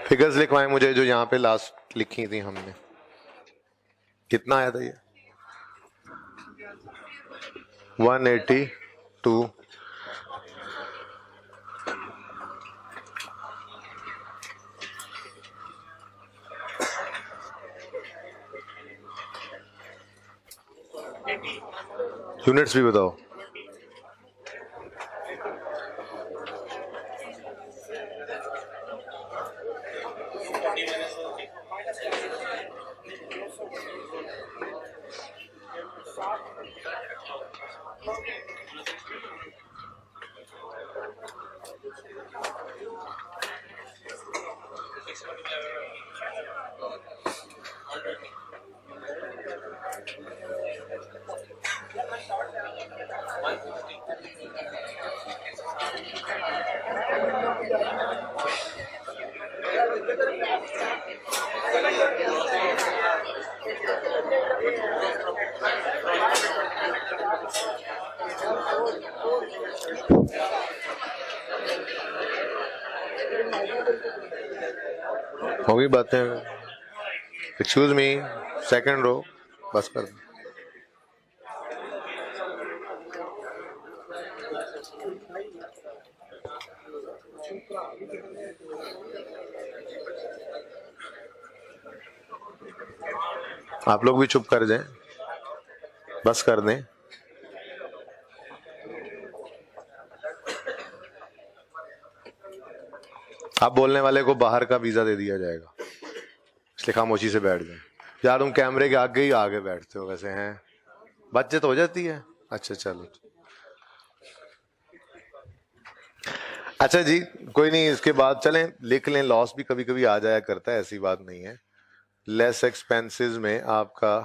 Figures लिखवाएं मुझे जो यहाँ पे लास्ट लिखी थी हमने। कितना आया था ये? 182। यूनिट्स भी बताओ। होगी बातें। एक्सक्यूज मी, सेकंड रो, बस कर। आप लोग भी चुप कर जाएं, बस कर दें। आप बोलने वाले को बाहर का वीजा दे दिया जाएगा, इसलिए खामोशी से बैठ जाए। यार तुम कैमरे के आगे ही आगे बैठते हो वैसे हैं, बातचीत हो जाती है। अच्छा चलो, अच्छा जी, कोई नहीं, इसके बाद चलें लिख लें। लॉस भी कभी कभी आ जाया करता है, ऐसी बात नहीं है। लेस एक्सपेंसेस में आपका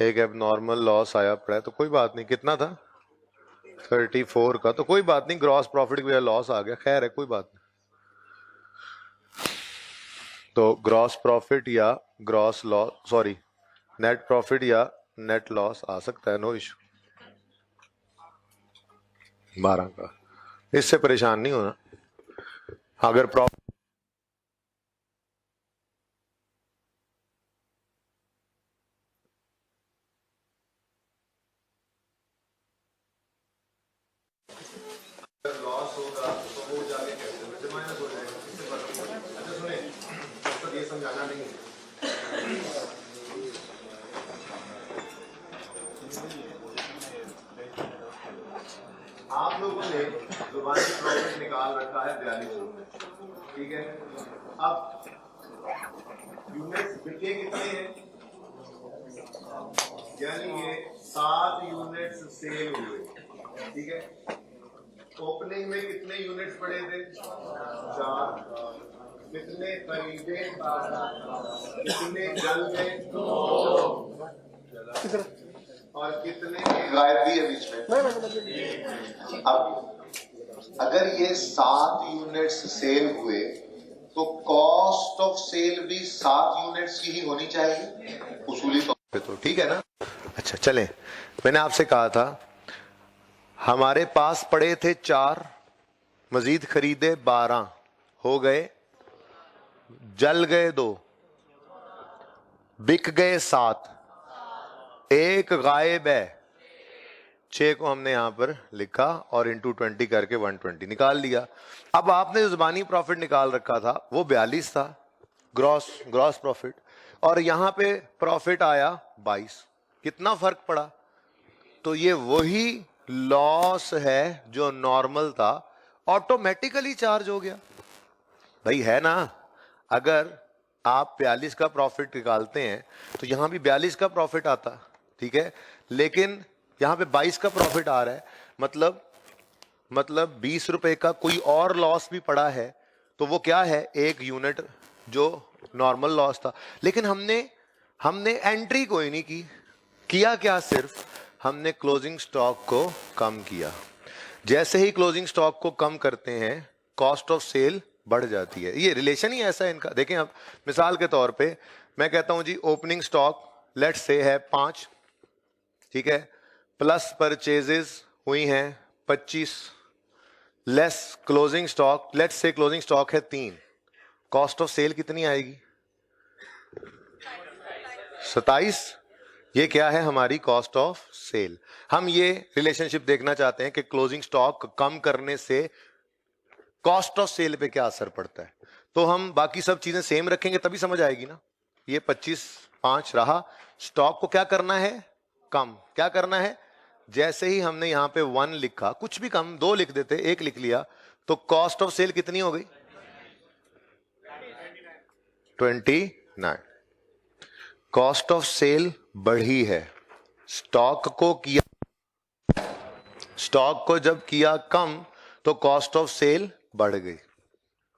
एक एबनॉर्मल लॉस आया पड़ा है, तो कोई बात नहीं। कितना था? 34 का, तो कोई बात नहीं। ग्रॉस प्रॉफिट की वजह लॉस आ गया, खैर है, कोई बात नहीं। तो ग्रॉस प्रॉफिट या gross loss, sorry net profit या नेट लॉस आ सकता है, नो इशू। 12 का, इससे परेशान नहीं होना। अगर प्रॉफिट लॉस होगा तो वो जाके कैसे वैसे माइनस हो जाएगा, इससे फर्क नहीं पड़ता। अच्छा सुने, तो ये समझाना नहीं है। आप लोगों ने जुबानी प्रॉफिट निकाल रखा है 42 रुपए, ठीक है। अब यूनिट्स बिके कितने हैं? यानी ये 7 यूनिट्स सेल हुए, ठीक है। ओपनिंग में कितने यूनिट्स पड़े थे? 4। कितने खरीदे? कितने जल गए? और कितने गायब भी है बीच में? अब अगर ये 7 यूनिट्स सेल हुए तो कॉस्ट ऑफ सेल भी 7 यूनिट्स की ही होनी चाहिए उसूली तौर पे, तो ठीक है ना। अच्छा चलें, मैंने आपसे कहा था हमारे पास पड़े थे 4, मजीद खरीदे 12, हो गए, जल गए 2, बिक गए 7, एक गायब है। 6 को हमने यहां पर लिखा और इंटू 20 करके 120 निकाल लिया। अब आपने जो ज़बानी प्रॉफिट निकाल रखा था वो 42 था, ग्रॉस प्रॉफिट, और यहां पे प्रॉफिट आया 22। कितना फर्क पड़ा? तो ये वही लॉस है जो नॉर्मल था, ऑटोमेटिकली चार्ज हो गया भाई, है ना। अगर आप 42 का प्रॉफिट निकालते हैं तो यहां भी 42 का प्रॉफिट आता, ठीक है, लेकिन यहां पे 22 का प्रॉफिट आ रहा है, मतलब 20 रुपए का कोई और लॉस भी पड़ा है। तो वो क्या है? 1 यूनिट जो नॉर्मल लॉस था, लेकिन हमने एंट्री कोई नहीं की। किया क्या? सिर्फ हमने क्लोजिंग स्टॉक को कम किया। जैसे ही क्लोजिंग स्टॉक को कम करते हैं कॉस्ट ऑफ सेल बढ़ जाती है। ये रिलेशन ही ऐसा है इनका। देखें, अब मिसाल के तौर पे मैं कहता हूं जी ओपनिंग स्टॉक लेट्स से है 5, ठीक है, प्लस परचेजेस हुई हैं 25, less closing stock let's say closing stock है 3, कॉस्ट ऑफ सेल कितनी आएगी? 27। ये क्या है? हमारी कॉस्ट ऑफ सेल। हम ये रिलेशनशिप देखना चाहते हैं कि क्लोजिंग स्टॉक कम करने से कॉस्ट ऑफ सेल पे क्या असर पड़ता है। तो हम बाकी सब चीजें सेम रखेंगे तभी समझ आएगी ना। ये 25/5 रहा। स्टॉक को क्या करना है? कम। क्या करना है? जैसे ही हमने यहां पे 1 लिखा, कुछ भी कम, 2 लिख देते, 1 लिख लिया, तो कॉस्ट ऑफ सेल कितनी हो गई? 29। कॉस्ट ऑफ सेल बढ़ी है। स्टॉक को जब किया कम तो कॉस्ट ऑफ सेल बढ़ गई।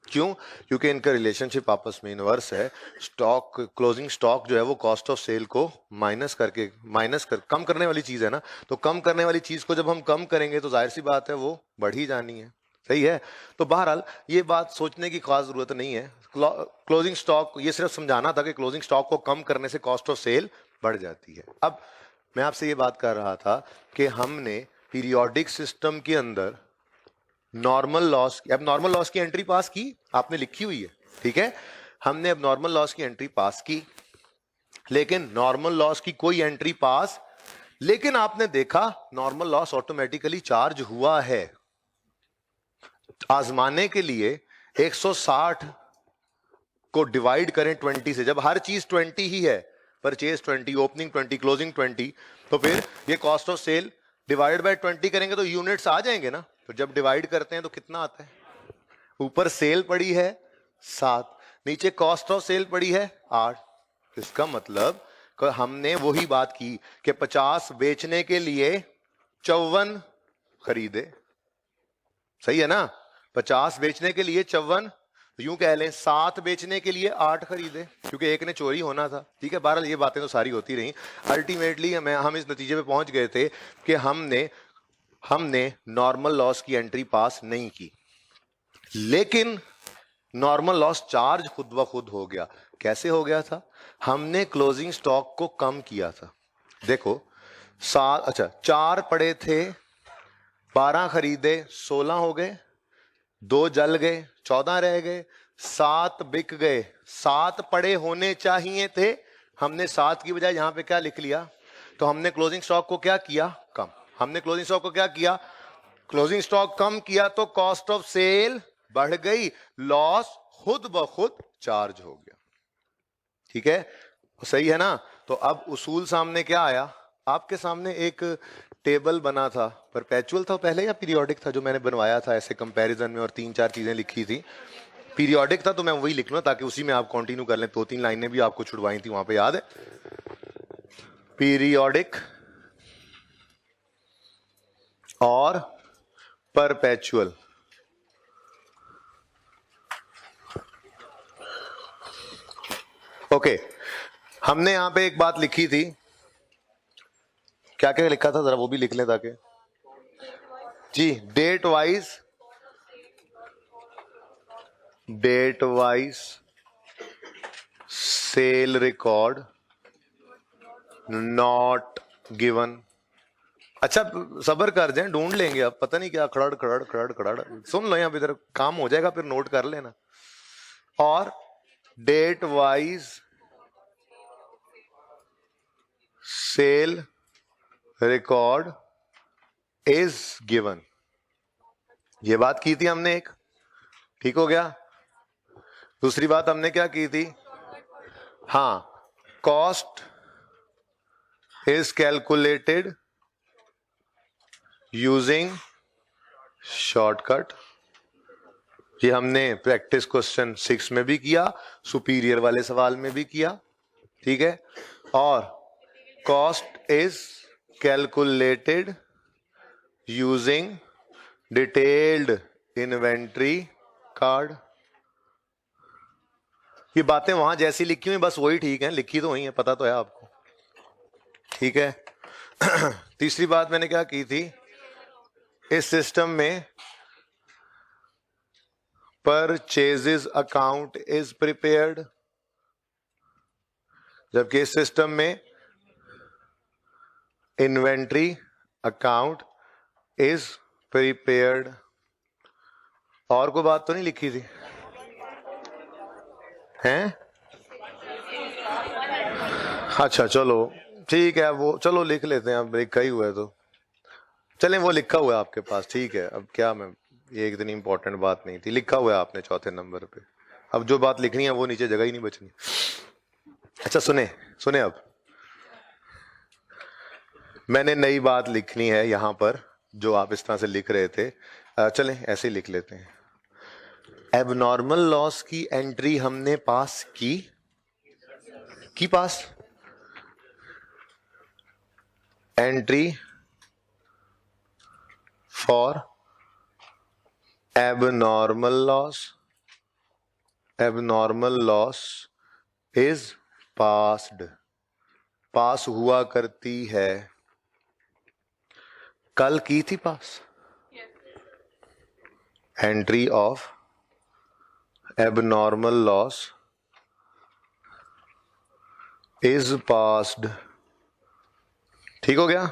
क्यों? क्योंकि इनका रिलेशनशिप आपस में इनवर्स है। स्टॉक, क्लोजिंग स्टॉक जो है वो कॉस्ट ऑफ सेल को कम करने वाली चीज है ना। तो कम करने वाली चीज को जब हम कम करेंगे तो जाहिर सी बात है वो बढ़ ही जानी है। सही है। तो बहरहाल ये बात सोचने की खास जरूरत नहीं है। क्लोजिंग स्टॉक, ये सिर्फ समझाना था कि क्लोजिंग स्टॉक को कम करने से कॉस्ट ऑफ सेल बढ़ जाती है। अब मैं आपसे ये बात कर रहा था कि हमने पीरियोडिक सिस्टम के अंदर नॉर्मल लॉस, अब नॉर्मल लॉस की एंट्री पास की, आपने लिखी हुई है, ठीक है। हमने अब नॉर्मल लॉस की एंट्री पास की, लेकिन नॉर्मल लॉस की कोई एंट्री पास, लेकिन आपने देखा नॉर्मल लॉस ऑटोमेटिकली चार्ज हुआ है। आजमाने के लिए 160 को डिवाइड करें 20 से। जब हर चीज 20 ही है, परचेज 20, ओपनिंग 20, क्लोजिंग 20, तो फिर ये cost of sale divide by 20 करेंगे तो यूनिट्स आ जाएंगे ना। तो जब डिवाइड करते हैं तो कितना आता है? ऊपर सेल पड़ी है 7, नीचे कॉस्ट ऑफ सेल पड़ी है 8। इसका मतलब हमने वही बात की कि 50 बेचने के लिए 54 खरीदे। सही है ना? 50 बेचने के लिए 54, यूं कह लें 7 बेचने के लिए 8 खरीदे, क्योंकि एक ने चोरी होना था। ठीक है, बहरहाल ये बातें तो सारी होती रही। अल्टीमेटली हम इस नतीजे पे पहुंच गए थे कि हमने नॉर्मल लॉस की एंट्री पास नहीं की, लेकिन नॉर्मल लॉस चार्ज खुद ब खुद हो गया। कैसे हो गया था? हमने क्लोजिंग स्टॉक को कम किया था। देखो 4 पड़े थे, 12 खरीदे, 16 हो गए, 2 जल गए, 14 रह गए, 7 बिक गए। 7 पड़े होने चाहिए थे, हमने 7 की बजाय यहां पे क्या लिख लिया? तो हमने क्लोजिंग स्टॉक को क्या किया? कम। हमने क्लोजिंग स्टॉक को क्या किया? क्लोजिंग स्टॉक कम किया तो कॉस्ट ऑफ सेल बढ़ गई, लॉस खुद ब खुद चार्ज हो गया। ठीक है, सही है ना? तो अब उसूल सामने क्या आया? आपके सामने एक टेबल बना था, परपेचुअल था पहले या पीरियोडिक था जो मैंने बनवाया था ऐसे कंपैरिजन में, और 3-4 चीजें लिखी थी। पीरियोडिक था तो मैं वही लिख लूं ताकि उसी में आप कंटिन्यू कर लें। 2-3 लाइनें भी आपको छुड़वाई थी वहां पे, याद है? पीरियोडिक और परपेचुअल। ओके, हमने यहां पे एक बात लिखी थी, क्या क्या लिखा था जरा वो भी लिख लें ताकि जी, date wise sale record not given. अच्छा सबर कर जाए, ढूंढ लेंगे अब, पता नहीं क्या खड़ड़ खड़ड़ खड़ड़ खड़ड़, सुन लो, यहां पे इधर काम हो जाएगा, फिर नोट कर लेना। और date wise sale record is given, ये बात की थी हमने एक, ठीक हो गया। दूसरी बात हमने क्या की थी? हाँ, cost is calculated using shortcut. ये हमने प्रैक्टिस क्वेश्चन 6 में भी किया, सुपीरियर वाले सवाल में भी किया, ठीक है। और cost is calculated using detailed inventory card. ये बातें वहां जैसी लिखी हुई बस वही ठीक है, लिखी तो वही है, पता तो है आपको, ठीक है। तीसरी बात मैंने क्या की थी? इस सिस्टम में परचेजेस अकाउंट इज प्रिपेयर्ड, जबकि इस सिस्टम में इन्वेंट्री अकाउंट इज प्रिपेयर्ड। और कोई बात तो नहीं लिखी थी? हैं? अच्छा चलो ठीक है, वो चलो लिख लेते हैं, अब लिखा ही हुआ है तो चलें, वो लिखा हुआ है आपके पास, ठीक है। अब क्या, मैं ये इतनी इंपॉर्टेंट बात नहीं थी, लिखा हुआ है आपने चौथे नंबर पे। अब जो बात लिखनी है वो नीचे जगह ही नहीं बचनी। अच्छा सुने सुने, अब मैंने नई बात लिखनी है यहां पर, जो आप इस तरह से लिख रहे थे। चलें ऐसे ही लिख लेते हैं। एबनॉर्मल लॉस की एंट्री हमने पास की pass entry for abnormal loss is passed, pass हुआ करती है। कल की थी pass entry of abnormal loss is passed, ठीक हो गया।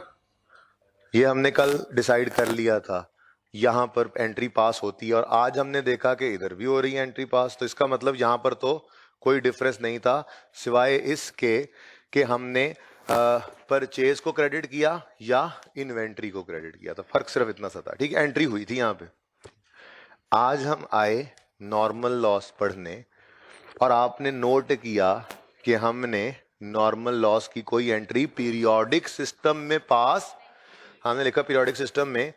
ये हमने कल डिसाइड कर लिया था, यहां पर एंट्री पास होती है, और आज हमने देखा कि इधर भी हो रही है एंट्री पास, तो इसका मतलब यहां पर तो कोई डिफरेंस नहीं था, सिवाय इसके कि हमने परचेज को क्रेडिट किया या इन्वेंट्री को क्रेडिट किया था। फर्क सिर्फ इतना सा था, ठीक है। एंट्री हुई थी यहां पे। आज हम आए नॉर्मल लॉस पढ़ने, और आपने नोट किया कि हमने नॉर्मल लॉस की कोई एंट्री पीरियोडिक सिस्टम में पास, हमने लिखा पीरियोडिक सिस्टम में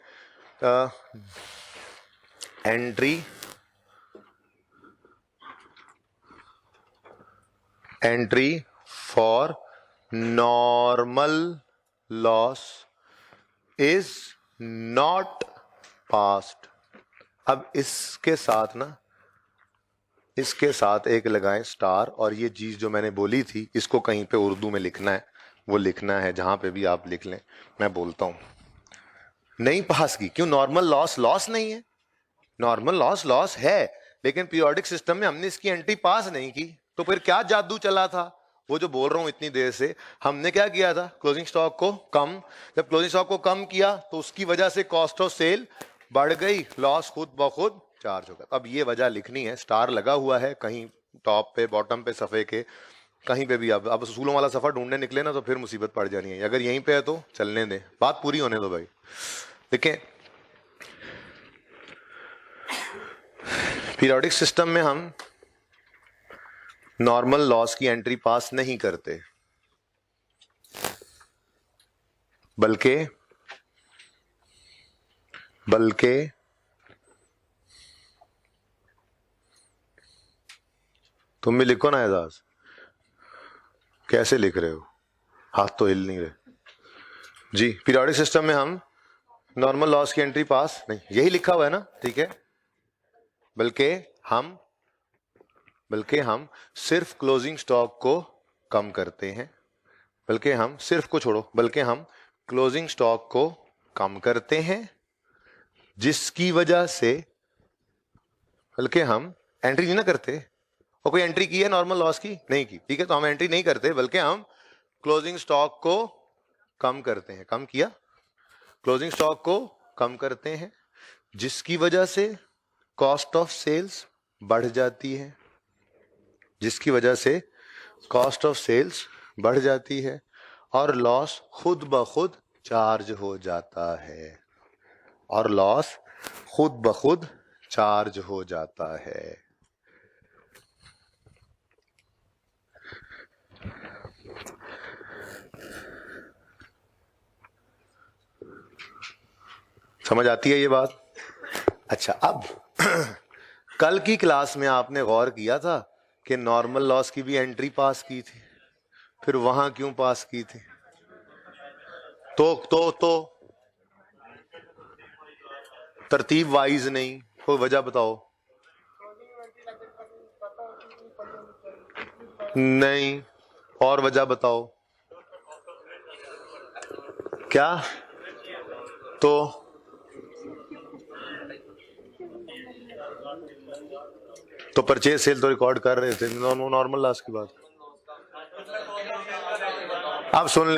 entry for normal loss is not passed. अब इसके साथ ना, इसके साथ एक लगाएं स्टार, और ये चीज जो मैंने बोली थी इसको कहीं पे उर्दू में लिखना है, वो लिखना है जहां पे भी आप लिख लें। मैं बोलता हूं नहीं पास की, क्यों? नॉर्मल लॉस लॉस नहीं है, नॉर्मल लॉस लॉस है, लेकिन पीरियोडिक सिस्टम में हमने इसकी एंट्री पास नहीं की। तो फिर क्या जादू चला था? वो जो बोल रहा हूं इतनी देर से, हमने क्या किया था? क्लोजिंग स्टॉक को कम, जब क्लोजिंग स्टॉक को कम किया तो उसकी वजह से कॉस्ट ऑफ सेल बढ़ गई, लॉस खुद ब खुद चार्ज होगा। अब ये वजह लिखनी है, स्टार लगा हुआ है कहीं टॉप पे बॉटम पे सफे के, कहीं पे भी। अब उसूलों वाला सफर ढूंढने निकले ना तो फिर मुसीबत पड़ जानी है। अगर यहीं पे है तो चलने दें, बात पूरी होने दो भाई। देखें, पीरियोडिक सिस्टम में हम नॉर्मल लॉस की एंट्री पास नहीं करते, बल्कि तुम भी लिखो ना एजाज, कैसे लिख रहे हो? हाथ तो हिल नहीं रहे जी। पीरियोडिक सिस्टम में हम नॉर्मल लॉस की एंट्री पास नहीं, यही लिखा हुआ है ना, ठीक है। बल्कि हम सिर्फ क्लोजिंग स्टॉक को कम करते हैं, बल्कि हम सिर्फ को छोड़ो, बल्कि हम क्लोजिंग स्टॉक को कम करते हैं, जिसकी वजह से, बल्कि हम एंट्री नहीं ना करते, और कोई एंट्री की है नॉर्मल लॉस की? नहीं की, ठीक है। तो हम एंट्री नहीं करते, बल्कि हम क्लोजिंग स्टॉक को कम करते हैं। कम किया, क्लोजिंग स्टॉक को कम करते हैं, जिसकी वजह से कॉस्ट ऑफ सेल्स बढ़ जाती है, जिसकी वजह से कॉस्ट ऑफ सेल्स बढ़ जाती है, और लॉस खुद ब खुद चार्ज हो जाता है, और लॉस खुद ब खुद चार्ज हो जाता है। समझ आती है ये बात? अच्छा, अब कल की क्लास में आपने गौर किया था कि नॉर्मल लॉस की भी एंट्री पास की थी, फिर वहां क्यों पास की थी? तो तरतीब वाइज नहीं, कोई वजह बताओ। नहीं, और वजह बताओ क्या? तो परचेज सेल तो रिकॉर्ड कर रहे थे, नॉर्मल लॉस की बात। अब सुन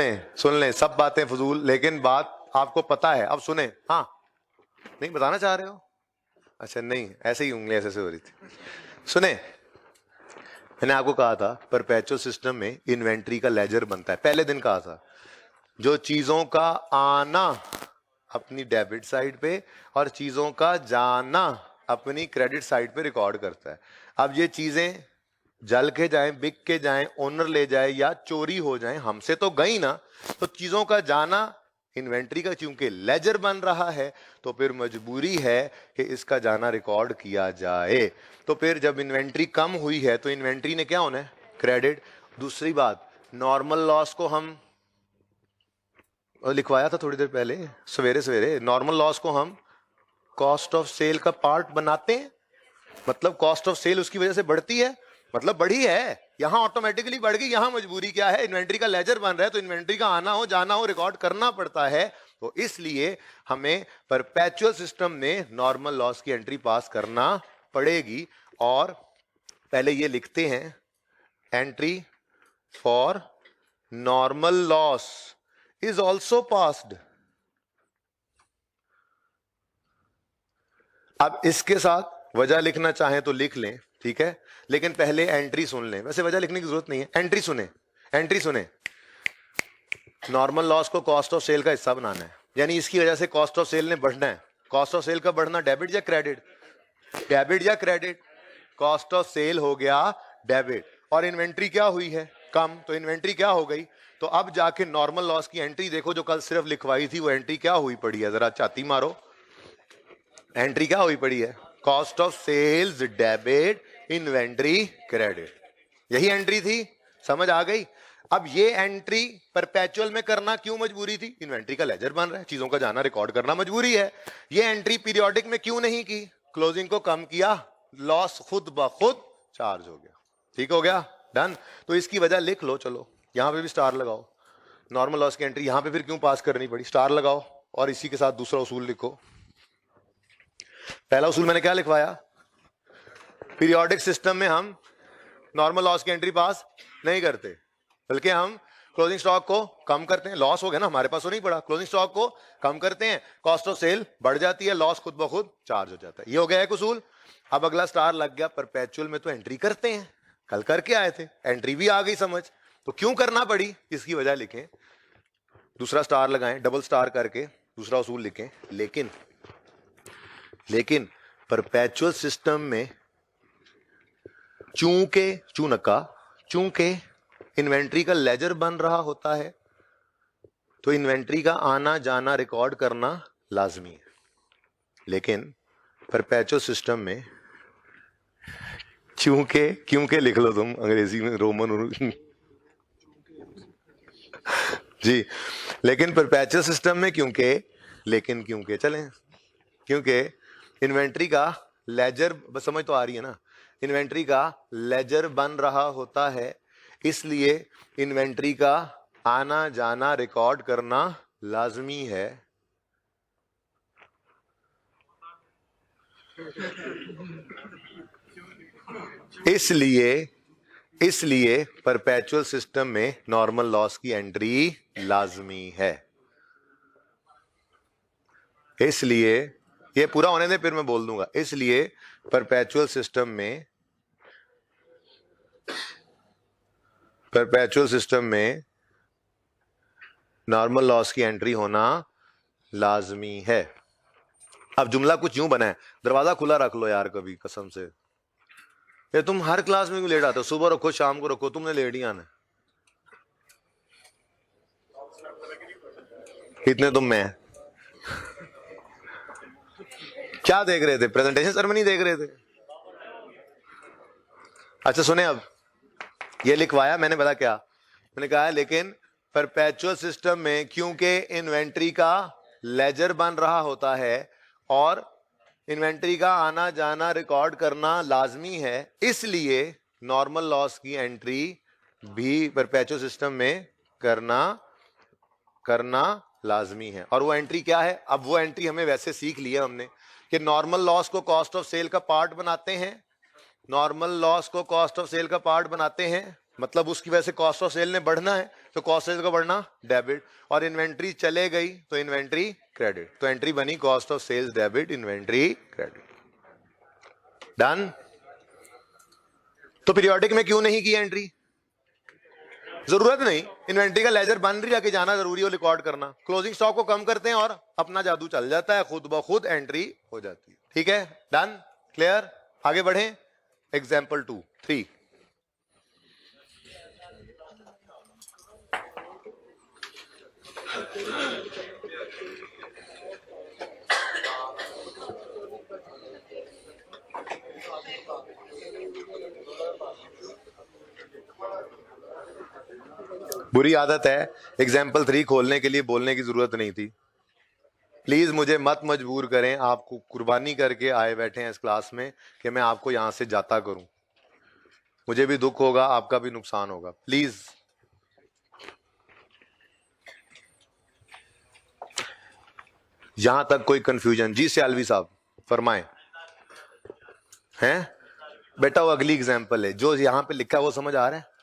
लें सब बातें फजूल, लेकिन बात आपको पता है। अब सुने, हाँ नहीं बताना चाह रहे हो? अच्छा नहीं, ऐसे ही उंगली ऐसे हो रही थी। सुने, मैंने आपको कहा था परपेचुअल सिस्टम में इन्वेंट्री का लेजर बनता है, पहले दिन कहा था। जो चीजों का आना अपनी डेबिट साइड पे और चीजों का जाना अपनी क्रेडिट साइड पे रिकॉर्ड करता है। अब ये चीजें जल के जाएं, बिक के जाएं, ओनर ले जाए या चोरी हो जाएं, हमसे तो गई ना। तो चीजों का जाना इन्वेंट्री का चूंकि लेजर बन रहा है तो फिर मजबूरी है कि इसका जाना रिकॉर्ड किया जाए। तो फिर जब इन्वेंट्री कम हुई है तो इन्वेंट्री ने क्या होना है? क्रेडिट। दूसरी बात, नॉर्मल लॉस को हम लिखवाया था थोड़ी देर पहले सवेरे सवेरे, नॉर्मल लॉस को हम कॉस्ट ऑफ सेल का पार्ट बनाते हैं। मतलब कॉस्ट ऑफ सेल उसकी वजह से बढ़ती है, मतलब बढ़ी है, यहां ऑटोमेटिकली बढ़ गई। यहां मजबूरी क्या है? इन्वेंट्री का लेजर बन रहा है तो इन्वेंट्री का आना हो जाना हो रिकॉर्ड करना पड़ता है। तो इसलिए हमें परपेचुअल सिस्टम में नॉर्मल लॉस की एंट्री पास करना पड़ेगी। और पहले ये लिखते हैं, entry for normal loss is also passed. अब इसके साथ वजह लिखना चाहें तो लिख लें, ठीक है, लेकिन पहले एंट्री सुन लें। वैसे वजह लिखने की जरूरत नहीं है, एंट्री सुने, एंट्री सुने। नॉर्मल लॉस को कॉस्ट ऑफ सेल का हिस्सा बनाना है, यानी इसकी वजह से कॉस्ट ऑफ सेल ने बढ़ना है। कॉस्ट ऑफ सेल का बढ़ना डेबिट या क्रेडिट? डेबिट या क्रेडिट? कॉस्ट ऑफ सेल हो गया डेबिट। और इन्वेंट्री क्या हुई है? कम। तो इन्वेंट्री क्या हो गई? तो अब जाके नॉर्मल लॉस की एंट्री देखो, जो कल सिर्फ लिखवाई थी वो एंट्री क्या हुई पड़ी है, जरा छाती मारो। एंट्री क्या हुई पड़ी है? Cost of sales debit inventory credit. यही एंट्री थी, समझ आ गई? अब ये एंट्री परपेचुअल में करना क्यों मजबूरी थी? इन्वेंट्री का लेजर बन रहा है, चीजों का जाना रिकॉर्ड करना मजबूरी है। ये एंट्री पीरियोडिक में क्यों नहीं की? क्लोजिंग को कम किया, लॉस खुद ब खुद चार्ज हो गया। ठीक हो गया, डन। तो इसकी वजह लिख लो, चलो यहां पे भी स्टार लगाओ। नॉर्मल लॉस की एंट्री यहां पे फिर क्यों पास करनी पड़ी? स्टार लगाओ और इसी के साथ दूसरा उसूल लिखो। पहला उसूल मैंने क्या लिखवाया? पीरियोडिक सिस्टम में हम नॉर्मल लॉस की एंट्री पास नहीं करते, बल्कि हम क्लोजिंग स्टॉक को कम करते हैं। लॉस हो गया ना, हमारे पास तो नहीं पड़ा, क्लोजिंग स्टॉक को कम करते हैं, कॉस्ट ऑफ सेल बढ़ जाती है, लॉस खुद ब खुद चार्ज हो जाता है। ये हो गया एक उसूल। अब अगला स्टार लग गया, परपेचुअल में तो एंट्री करते हैं, कल करके आए थे, एंट्री भी आ गई समझ, तो क्यों करना पड़ी इसकी वजह लिखें। दूसरा स्टार लगाएं, डबल स्टार करके दूसरा उसूल लिखें। लेकिन परपेचुअल सिस्टम में चूंकि इन्वेंट्री का लेजर बन रहा होता है तो इन्वेंट्री का आना जाना रिकॉर्ड करना लाजमी है। लेकिन परपेचुअल सिस्टम में क्योंकि लिख लो तुम अंग्रेजी में रोमन जी। लेकिन परपेचुअल सिस्टम में क्योंकि इन्वेंट्री का लेजर, बस समझ तो आ रही है ना, इन्वेंट्री का लेजर बन रहा होता है, इसलिए इन्वेंट्री का आना जाना रिकॉर्ड करना लाजमी है। इसलिए परपेचुअल सिस्टम में नॉर्मल लॉस की एंट्री लाजमी है। इसलिए ये पूरा होने दे फिर मैं बोल दूंगा। इसलिए परपेचुअल सिस्टम में नॉर्मल लॉस की एंट्री होना लाजमी है। अब जुमला कुछ यूं बना है, दरवाजा खुला रख लो यार कभी, कसम से। ये तुम हर क्लास में क्यों लेट आते हो? सुबह रखो शाम को रखो, तुमने लेट ही आना। कितने तुम में? क्या देख रहे थे? प्रेजेंटेशन सेरेमनी देख रहे थे? अच्छा सुने, अब ये लिखवाया मैंने, बता क्या मैंने कहा है। लेकिन परपेचुअल सिस्टम में क्योंकि इन्वेंट्री का लेजर बन रहा होता है और इन्वेंट्री का आना जाना रिकॉर्ड करना लाजमी है, इसलिए नॉर्मल लॉस की एंट्री भी परपेचुअल सिस्टम में करना लाजमी है। और वो एंट्री क्या है? अब वो एंट्री हमें वैसे सीख लिया हमने कि नॉर्मल लॉस को कॉस्ट ऑफ सेल का पार्ट बनाते हैं। नॉर्मल लॉस को कॉस्ट ऑफ सेल का पार्ट बनाते हैं, मतलब उसकी वजह से कॉस्ट ऑफ सेल ने बढ़ना है, तो कॉस्ट ऑफ सेल का बढ़ना डेबिट, और इन्वेंट्री चले गई तो इन्वेंट्री क्रेडिट। तो एंट्री बनी cost of sales debit inventory credit. Done. तो पीरियोडिक में क्यों नहीं की एंट्री? जरूरत नहीं, इन्वेंट्री का लेजर बन रही है, जाना जरूरी हो, रिकॉर्ड करना। क्लोजिंग स्टॉक को कम करते हैं और अपना जादू चल जाता है, खुद ब खुद एंट्री हो जाती है। ठीक है, डन, क्लियर, आगे बढ़े। एग्जाम्पल 2, 3। बुरी आदत है, एग्जाम्पल 3 खोलने के लिए बोलने की जरूरत नहीं थी। प्लीज मुझे मत मजबूर करें, आपको कुर्बानी करके आए बैठे हैं इस क्लास में कि मैं आपको यहां से जाता करूं। मुझे भी दुख होगा, आपका भी नुकसान होगा, प्लीज। यहां तक कोई कंफ्यूजन? जी सियालवी साहब फरमाएं। हैं बेटा, वो अगली एग्जाम्पल है, जो यहां पे लिखा है वो समझ आ रहा है?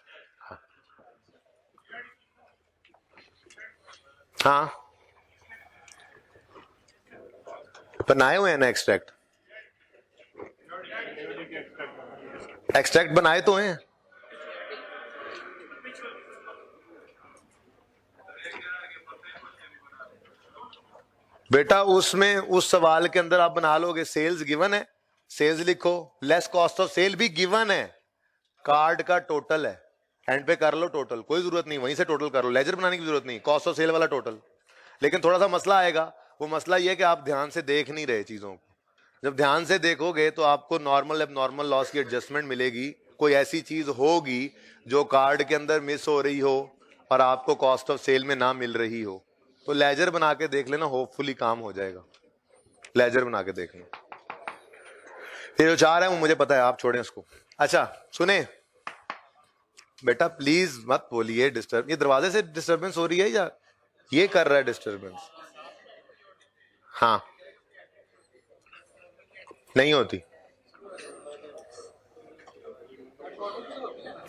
हाँ, बनाए हुए हैं ना एक्सट्रैक्ट? एक्सट्रैक्ट बनाए तो हैं। बेटा उसमें, उस सवाल के अंदर आप बना लोगे, सेल्स गिवन है, सेल्स लिखो, लेस कॉस्ट ऑफ सेल भी गिवन है, कार्ड का टोटल है, एंड पे कर लो टोटल, कोई जरूरत नहीं वहीं से टोटल कर लो, लेजर बनाने की जरूरत नहीं, कॉस्ट ऑफ सेल वाला टोटल। लेकिन थोड़ा सा मसला आएगा, वो मसला ये है कि आप ध्यान से देख नहीं रहे चीजों को। जब ध्यान से देखोगे तो आपको नॉर्मल एबनॉर्मल लॉस की एडजस्टमेंट मिलेगी, कोई ऐसी चीज होगी जो कार्ड के अंदर मिस हो रही हो और आपको कॉस्ट ऑफ सेल में ना मिल रही हो, तो लेजर बना के देख लेना, होपफुली काम हो जाएगा। लेजर बना के देख लेना। ये जो चार है वो मुझे पता है, आप छोड़ें उसको। अच्छा सुने बेटा, प्लीज मत बोलिए डिस्टर्ब, ये दरवाजे से डिस्टर्बेंस हो रही है या ये कर रहा है डिस्टर्बेंस? हाँ, नहीं होती।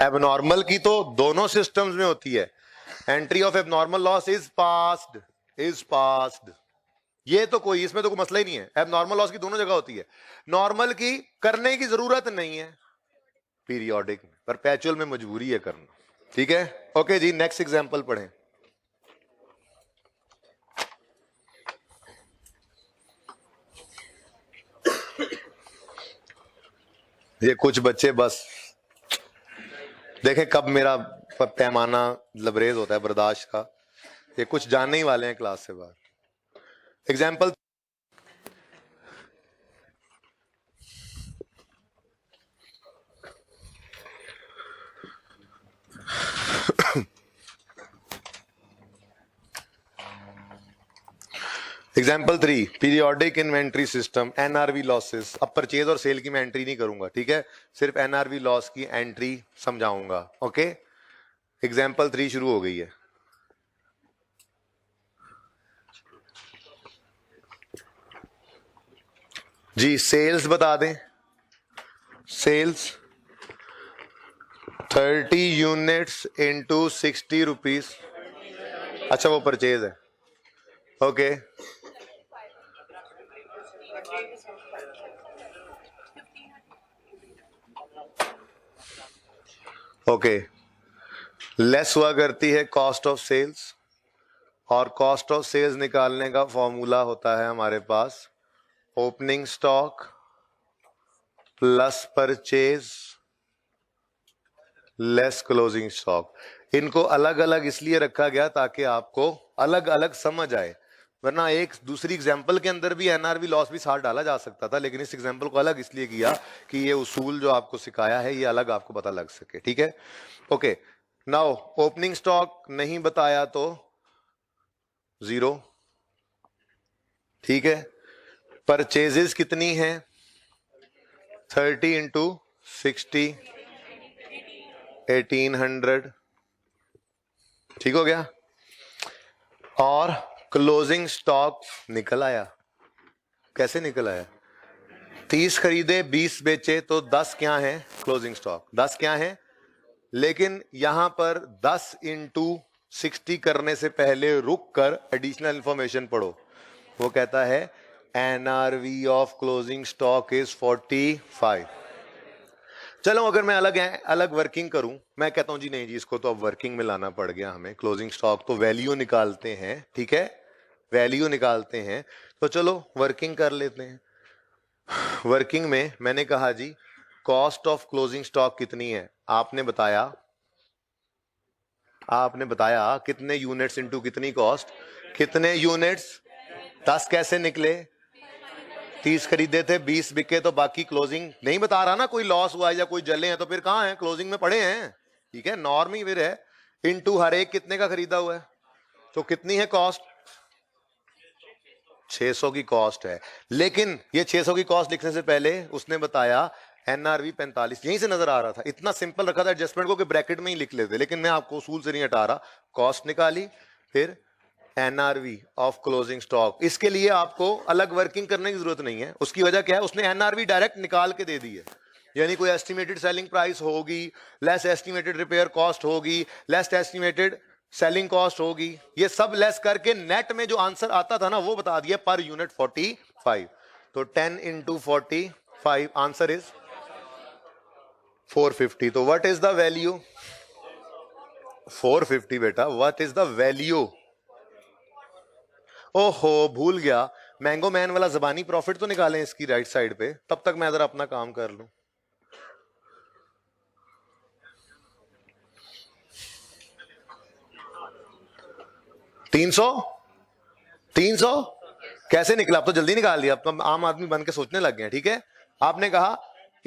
एबनॉर्मल की तो दोनों सिस्टम्स में होती है। Entry of abnormal loss is passed, is passed, ये तो कोई, इसमें तो कोई मसला ही नहीं है। एबनॉर्मल लॉस की दोनों जगह होती है, नॉर्मल की करने की जरूरत नहीं है, पीरियोडिक में, परपेचुअल में मजबूरी है करना। ठीक है, ओके जी, नेक्स्ट एग्जांपल पढ़ें। ये कुछ बच्चे बस देखें कब मेरा पैमाना लबरेज होता है बर्दाश्त का, ये कुछ जानने ही वाले हैं क्लास से बाहर। Example example 3, periodic inventory system, NRV losses. अब परचेज और सेल की मैं एंट्री नहीं करूंगा, ठीक है, सिर्फ एनआरवी लॉस की एंट्री समझाऊंगा। ओके, एग्जाम्पल 3 शुरू हो गई है। जी सेल्स बता दें, सेल्स 30 यूनिट्स इंटू 60 रुपीज। अच्छा वो परचेज है, ओके। ओके, लेस हुआ करती है कॉस्ट ऑफ सेल्स, और कॉस्ट ऑफ सेल्स निकालने का फॉर्मूला होता है हमारे पास opening stock plus purchase less closing stock. इनको अलग अलग इसलिए रखा गया ताकि आपको अलग अलग समझ आए, वरना एक दूसरी एग्जांपल के अंदर भी एनआरवी लॉस भी साथ डाला जा सकता था, लेकिन इस एग्जांपल को अलग इसलिए किया कि ये उसूल जो आपको सिखाया है ये अलग आपको पता लग सके। ठीक है, ओके। नाउ ओपनिंग स्टॉक नहीं बताया तो 0, ठीक है। परचेजेस कितनी है, 30 इंटू 60, 1800, ठीक हो गया। और क्लोजिंग स्टॉक निकल आया, कैसे निकल आया? 30 खरीदे 20 बेचे तो 10 क्या है क्लोजिंग स्टॉक, 10 क्या है। लेकिन यहां पर 10 इंटू 60 करने से पहले रुक कर एडिशनल इंफॉर्मेशन पढ़ो। वो कहता है NRV of closing stock is 45। चलो अगर मैं अलग वर्किंग करूं, मैं कहता हूं जी नहीं जी इसको तो अब वर्किंग में लाना पड़ गया हमें, क्लोजिंग स्टॉक तो वैल्यू निकालते हैं, ठीक है, वैल्यू निकालते हैं, तो चलो वर्किंग कर लेते हैं। वर्किंग में मैंने कहा जी कॉस्ट ऑफ क्लोजिंग स्टॉक कितनी है, आपने बताया कितने यूनिट्स इनटू कितनी कॉस्ट, कितने यूनिट्स, 10 कैसे निकले, 30 खरीदे थे, 20 बिके, तो बाकी क्लोजिंग नहीं बता रहा ना, कोई लॉस हुआ है या कोई जले हैं तो फिर कहां है, क्लोजिंग में पड़े हैं, ठीक है, नॉर्म ही फिर है, इनटू हर एक कितने का खरीदा हुआ है, तो कितनी है कॉस्ट, 600 की कॉस्ट है। लेकिन ये 600 की कॉस्ट लिखने से पहले उसने बताया एनआरवी 45, यहीं से नजर आ रहा था, इतना सिंपल रखा था एडजस्टमेंट को कि ब्रैकेट में ही लिख लेते, लेकिन मैं आपको उसूल से नहीं हटा रहा, कॉस्ट निकाली, फिर एनआरवी ऑफ क्लोजिंग स्टॉक, इसके लिए आपको अलग वर्किंग करने की जरूरत नहीं है, उसकी वजह क्या है, उसने एनआरवी डायरेक्ट निकाल के दे दी है, यानी कोई एस्टिमेटेड सेलिंग प्राइस होगी, लेस एस्टिमेटेड रिपेयर कॉस्ट होगी, लेस एस्टिमेटेड सेलिंग कॉस्ट होगी, ये सब लेस करके नेट में जो आंसर आता था ना वो बता दिया पर यूनिट 45, तो 10 इंटू 45 आंसर इज 450, तो व्हाट इज द वैल्यू, 450 बेटा, व्हाट इज द वैल्यू, ओहो भूल गया, मैंगो मैन वाला ज़बानी प्रॉफिट तो निकालें इसकी राइट साइड पे, तब तक मैं जरा अपना काम कर लूं। तीन सौ कैसे निकला, अब तो जल्दी निकाल दिया, अब तो आम आदमी बन के सोचने लग गए, ठीक है, आपने कहा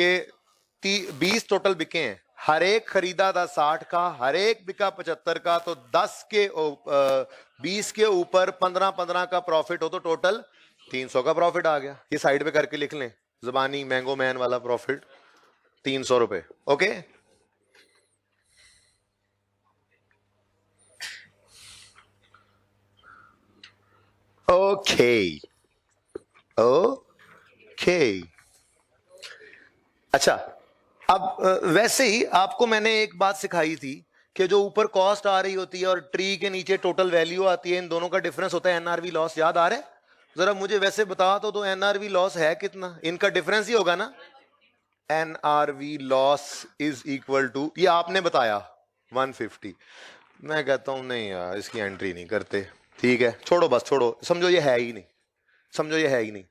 कि 20 टोटल बिके हैं, हर एक खरीदा था 60 का, हर एक बिका 75 का, तो 20 के ऊपर 15 का प्रॉफिट हो तो टोटल 300 का प्रॉफिट आ गया, ये साइड पे करके लिख लें, ज़बानी मैंगो मैन वाला प्रॉफिट 300 रुपए, ओके, ओके ओके। अच्छा अब वैसे ही आपको मैंने एक बात सिखाई थी कि जो ऊपर कॉस्ट आ रही होती है और ट्री के नीचे टोटल वैल्यू आती है, इन दोनों का डिफरेंस होता है एनआरवी लॉस, याद आ रहा है, जरा मुझे वैसे बता तो एनआरवी लॉस है कितना, इनका डिफरेंस ही होगा ना, NRV loss is equal to, ये आपने बताया 150, मैं कहता हूं नहीं यार इसकी एंट्री नहीं करते, ठीक है छोड़ो, बस छोड़ो, समझो ये है ही नहीं, समझो ये है ही नहीं,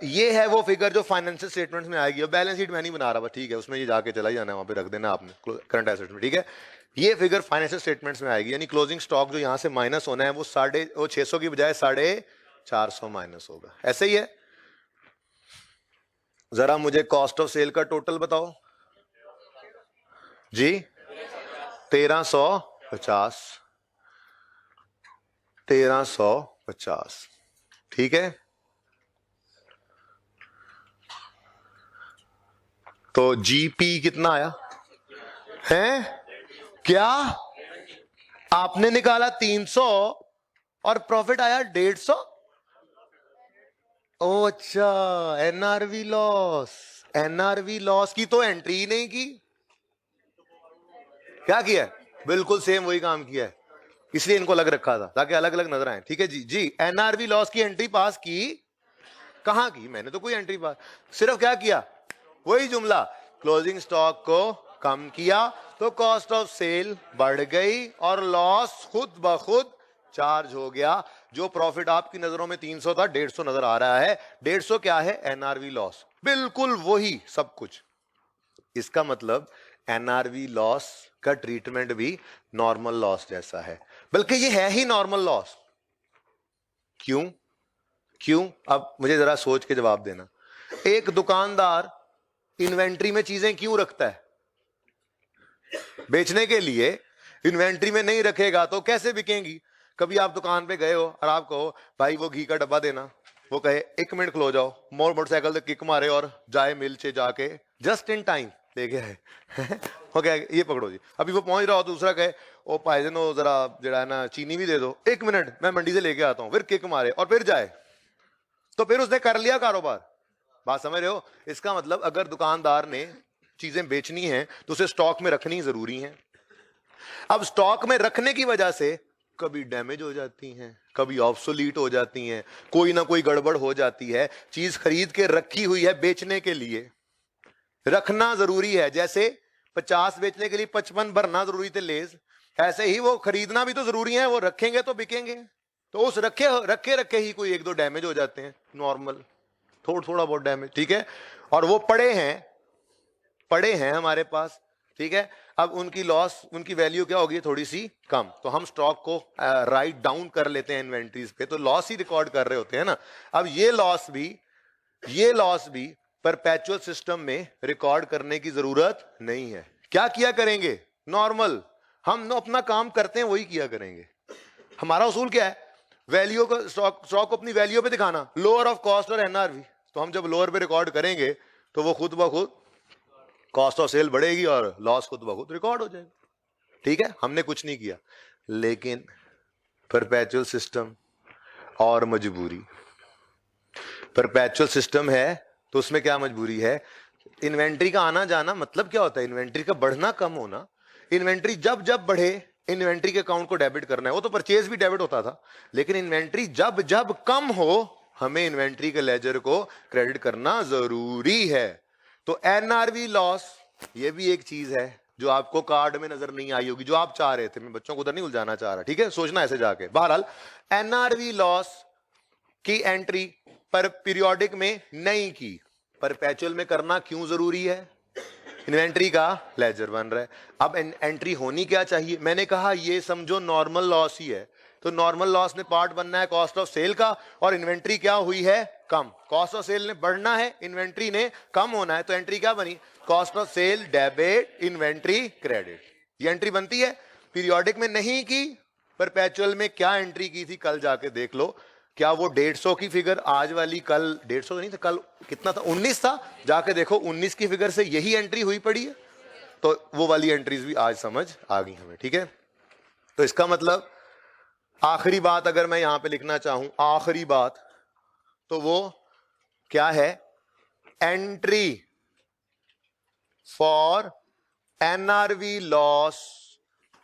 ये है वो फिगर जो फाइनेंशियल स्टेटमेंट्स में आएगी, और बैलेंस शीट मैं नहीं बना रहा, ठीक है उसमें ये जाके चला ही जाना है, वहां पे रख देना आपने करंट एसेट्स में, ठीक है, ये फिगर फाइनेंशियल स्टेटमेंट्स में आएगी, यानी क्लोजिंग स्टॉक जो यहां से माइनस होना है वो 600 की बजाय 450 माइनस होगा, ऐसे ही है। जरा मुझे कॉस्ट ऑफ सेल का टोटल बताओ जी, 1350, 1350, ठीक है, तो जीपी कितना आया है, क्या आपने निकाला 300 और प्रॉफिट आया 150, ओ अच्छा, एनआरवी लॉस की तो एंट्री ही नहीं की, क्या किया है, बिल्कुल सेम वही काम किया है, इसलिए इनको अलग रखा था ताकि अलग अलग नजर आए, ठीक है जी जी, एनआरवी लॉस की एंट्री पास की, कहां की, मैंने तो कोई एंट्री पास, सिर्फ क्या किया, वही जुमला, क्लोजिंग स्टॉक को कम किया तो कॉस्ट ऑफ सेल बढ़ गई और लॉस खुद ब खुद चार्ज हो गया, जो प्रॉफिट आपकी नजरों में 300 था 150 नजर आ रहा है, 150 क्या है, एनआरवी लॉस, बिल्कुल वही सब कुछ, इसका मतलब एनआरवी लॉस का ट्रीटमेंट भी नॉर्मल लॉस जैसा है, बल्कि ये है ही नॉर्मल लॉस, क्यों क्यों, अब मुझे जरा सोच के जवाब देना, एक दुकानदार इन्वेंट्री में चीजें क्यों रखता है, बेचने के लिए, इन्वेंट्री में नहीं रखेगा तो कैसे बिकेंगी, कभी आप दुकान पे गए हो और आप कहो भाई वो घी का डब्बा देना, वो कहे 1 मिनट खलो जाओ, मोटरसाइकिल से किक मारे और जाए मिल से जाके जस्ट इन टाइम लेके आए हो गया, ये पकड़ो जी, अभी वो पहुंच रहा हो, दूसरा कहे ओ भाईजान वो जरा जरा है ना चीनी भी दे दो, 1 मिनट मैं मंडी से लेके आता हूं, फिर किक मारे और फिर जाए, तो फिर उसने कर लिया कारोबार, बात समझ रहे हो, इसका मतलब अगर दुकानदार ने चीजें बेचनी है तो उसे स्टॉक में रखनी जरूरी है, अब स्टॉक में रखने की वजह से कभी डैमेज हो जाती हैं, कभी ऑब्सोलीट हो जाती हैं, कोई ना कोई गड़बड़ हो जाती है, चीज खरीद के रखी हुई है बेचने के लिए, रखना जरूरी है। जैसे 50 बेचने के लिए 55 भरना जरूरी थे लेज, ऐसे ही वो खरीदना भी तो जरूरी है, वो रखेंगे तो बिकेंगे। तो उस रखे रखे रखे ही कोई एक दो डैमेज हो जाते हैं, नॉर्मल थोड़ा बहुत डैमेज, ठीक है, और वो पड़े हैं हमारे पास, ठीक है। अब उनकी लॉस, उनकी वैल्यू क्या होगी, थोड़ी सी कम, तो हम स्टॉक को राइट डाउन कर लेते हैं इन्वेंट्रीज पे, तो लॉस ही रिकॉर्ड कर रहे होते हैं ना। अब ये लॉस भी परपेचुअल सिस्टम में रिकॉर्ड करने की जरूरत नहीं है। क्या किया करेंगे, नॉर्मल हम अपना काम करते हैं वही किया करेंगे। हमारा उसूल क्या है, वैल्यू को, स्टॉक को अपनी वैल्यू पे दिखाना, लोअर ऑफ कॉस्ट और एनआरवी। तो हम जब लोअर पे रिकॉर्ड करेंगे तो वो खुद ब खुद कॉस्ट ऑफ सेल बढ़ेगी और लॉस खुद ब खुद रिकॉर्ड हो जाएगा, ठीक है। हमने कुछ नहीं किया। लेकिन परपेचुअल सिस्टम और मजबूरी, परपेचुअल सिस्टम है तो उसमें क्या मजबूरी है, इन्वेंट्री का आना जाना, मतलब क्या होता है, इन्वेंट्री का बढ़ना कम होना। इन्वेंट्री जब जब बढ़े इन्वेंट्री के अकाउंट को डेबिट करना है, वो तो परचेज भी डेबिट होता था, लेकिन इन्वेंट्री जब जब कम हो हमें इन्वेंट्री के लेजर को क्रेडिट करना जरूरी है। तो एनआरवी लॉस, ये भी एक चीज है जो आपको कार्ड में नजर नहीं आई होगी, जो आप चाह रहे थे, मैं बच्चों को उधर नहीं उलझाना चाह रहा, ठीक है, सोचना ऐसे जाके। बहरहाल एनआरवी लॉस की एंट्री पर पीरियोडिक में नहीं की, परपेचुअल में करना क्यों जरूरी है, इन्वेंट्री का लेजर बन रहा है। अब एंट्री होनी क्या चाहिए, मैंने कहा ये समझो नॉर्मल लॉस ही है, तो नॉर्मल लॉस ने पार्ट बनना है कॉस्ट ऑफ सेल का, और इन्वेंट्री क्या हुई है, कम। कॉस्ट ऑफ सेल ने बढ़ना है, इन्वेंट्री ने कम होना है, तो एंट्री क्या बनी, cost of sale debit inventory credit. ये एंट्री बनती है। पीरियोडिक में नहीं की, परपेचुअल में क्या एंट्री की थी, कल जाके देख लो, क्या वो 150 की फिगर आज वाली, कल 150 नहीं था, कल कितना था, 19 था, जाके देखो 19 की फिगर से यही एंट्री हुई पड़ी है, तो वो वाली एंट्रीज भी आज समझ आ गई हमें, ठीक है। तो इसका मतलब आखिरी बात अगर मैं यहां पे लिखना चाहूं, आखिरी बात, तो वो क्या है, entry for NRV loss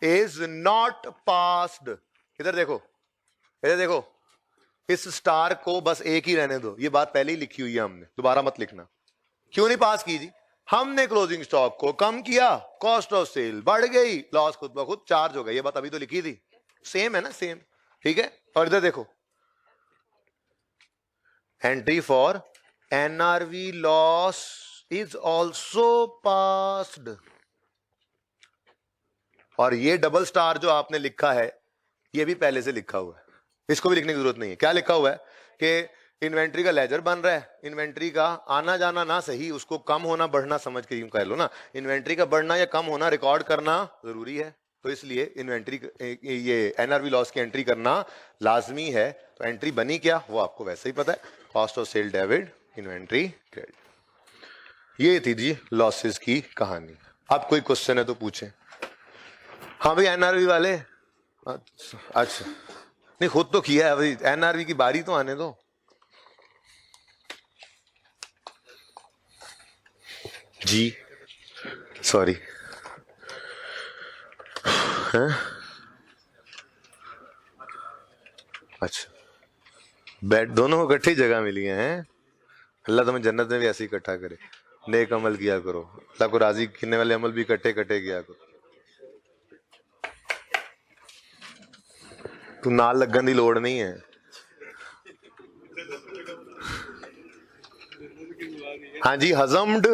is not passed. इधर देखो, इधर देखो, इस स्टार को बस एक ही रहने दो, ये बात पहले ही लिखी हुई है हमने, दोबारा मत लिखना। क्यों नहीं पास की जी, हमने क्लोजिंग स्टॉक को कम किया, कॉस्ट ऑफ सेल बढ़ गई, लॉस खुद ब खुद चार्ज हो गई, ये बात अभी तो लिखी थी, सेम है ना, सेम, ठीक है। और इधर देखो, entry for NRV loss is also passed, और ये डबल स्टार जो आपने लिखा है ये भी पहले से लिखा हुआ है, इसको भी लिखने की जरूरत नहीं है। क्या लिखा हुआ है कि इन्वेंट्री का लेजर बन रहा है, इन्वेंट्री का आना जाना ना सही, उसको कम होना बढ़ना समझ के यूं कह लो ना, इन्वेंट्री का बढ़ना या कम होना रिकॉर्ड करना जरूरी है, तो इसलिए इन्वेंट्री, ये एनआरवी लॉस की एंट्री करना लाजमी है। तो एंट्री बनी क्या, वो आपको वैसे ही पता है, cost of sale debit inventory credit. ये थी जी लॉसेस की कहानी। अब कोई क्वेश्चन है तो पूछें। हाँ भाई, एनआरवी वाले, अच्छा नहीं, खुद तो किया है भाई, एनआरवी की बारी तो आने दो। जी सॉरी, अच्छा, बैठ, दोनों को इकट्ठी जगह मिली है। अल्लाह तुम्हें जन्नत में भी ऐसे ही इकट्ठा करे, नेक अमल किया करो, अल्लाह को राजी करने वाले अमल भी इकट्ठे इकट्ठे किया करो। तू नाल लगन की लोड़ नहीं है। हाँ जी, हजम्ड,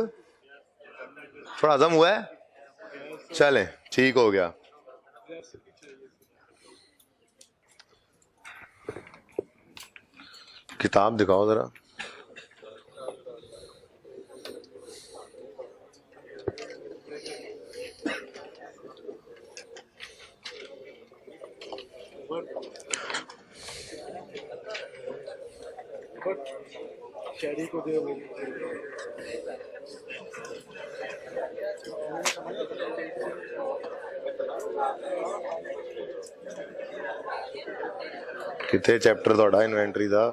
थोड़ा हजम हुआ है, चलें ठीक हो गया। किताब दिखाओ जरा। को दे कितने चैप्टर थोड़ा इन्वेंट्री का,